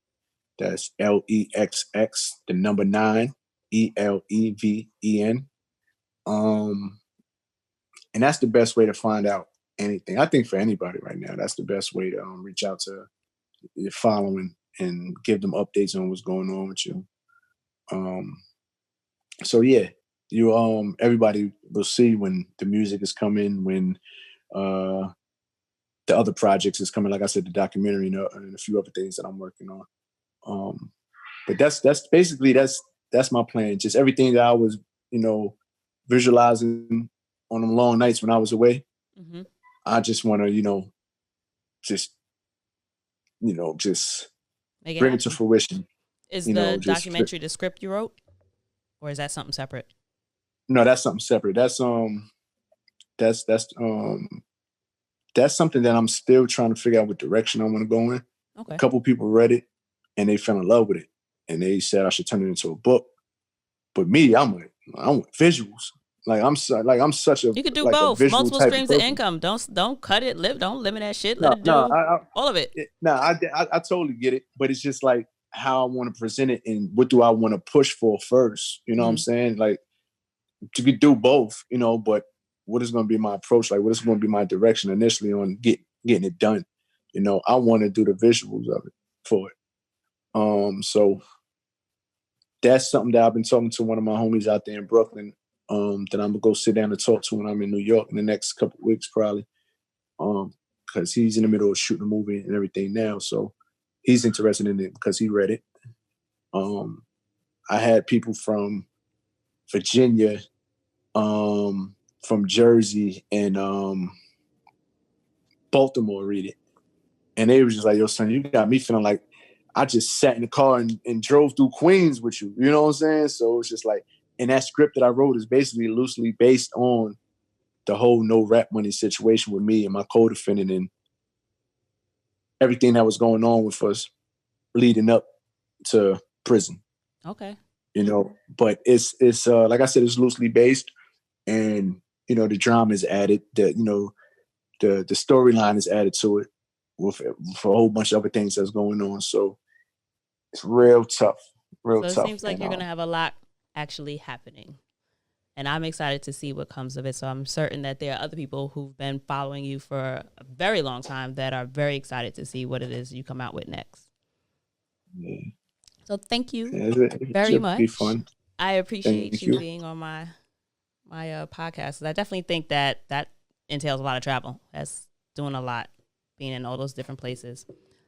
That's LEXX, the number 9, ELEVEN. And that's the best way to find out anything. I think for anybody right now, that's the best way to reach out to your following and give them updates on what's going on with you. So yeah, you everybody will see when the music is coming, when the other projects is coming. Like I said, the documentary and a few other things that I'm working on. But that's basically that's my plan. Just everything that I was, visualizing on them long nights when I was away. Mm-hmm. I just want to, just bring it to fruition. Is the documentary the script you wrote, or is that something separate? No, that's something separate. That's something that I'm still trying to figure out what direction I want to go in. Okay. A couple people read it and they fell in love with it, and they said I should turn it into a book. But me, I want visuals. I'm such a. You could do both. Multiple streams of income. Don't cut it. Don't limit that shit. Let it do all of it. I totally get it, but it's just like how I want to present it and what do I want to push for first. You know what I'm saying? Like, you could do both, but what is going to be my approach? Like, what is going to be my direction initially on getting it done? I want to do the visuals of it for it. So that's something that I've been talking to one of my homies out there in Brooklyn. That I'm gonna go sit down and talk to when I'm in New York in the next couple of weeks, probably. Because he's in the middle of shooting a movie and everything now, so he's interested in it because he read it. I had people from Virginia, from Jersey, and Baltimore read it, and they were just like, "Yo, son, you got me feeling like I just sat in the car and drove through Queens with you." You know what I'm saying? So it's just like. And that script that I wrote is basically loosely based on the whole No Rap Money situation with me and my co-defendant. And everything that was going on with us leading up to prison. Okay. But it's like I said, it's loosely based, and the drama is added. The storyline is added to it with a whole bunch of other things that's going on. So it's real tough. So it seems like you're gonna have a lot actually happening, and I'm excited to see what comes of it. So I'm certain that there are other people who've been following you for a very long time that are very excited to see what it is you come out with next. Yeah. So thank you very much. Be fun. I appreciate you being on my podcast. I definitely think that entails a lot of travel. That's doing a lot, being in all those different places.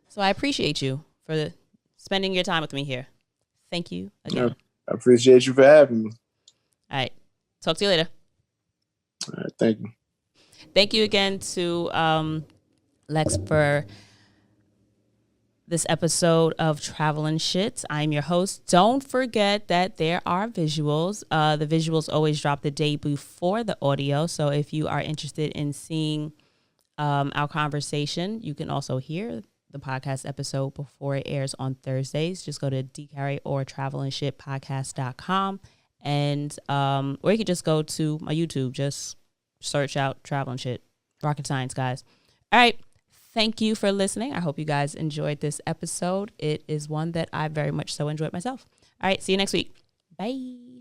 So I appreciate you for spending your time with me here. Thank you again. I appreciate you for having me. All right. Talk to you later. All right. Thank you. Thank you again to Lexx for this episode of Traveling Shit. I'm your host. Don't forget that there are visuals. The visuals always drop the day before the audio. So if you are interested in seeing our conversation, you can also hear the podcast episode before it airs on Thursdays. Just go to dcarry or travelingshitpodcast.com, and or you could just go to my YouTube. Just search out Traveling Shit. Rocket science, guys. All right. Thank you for listening. I hope you guys enjoyed this episode. It is one that I very much so enjoyed myself. All right. See you next week. Bye.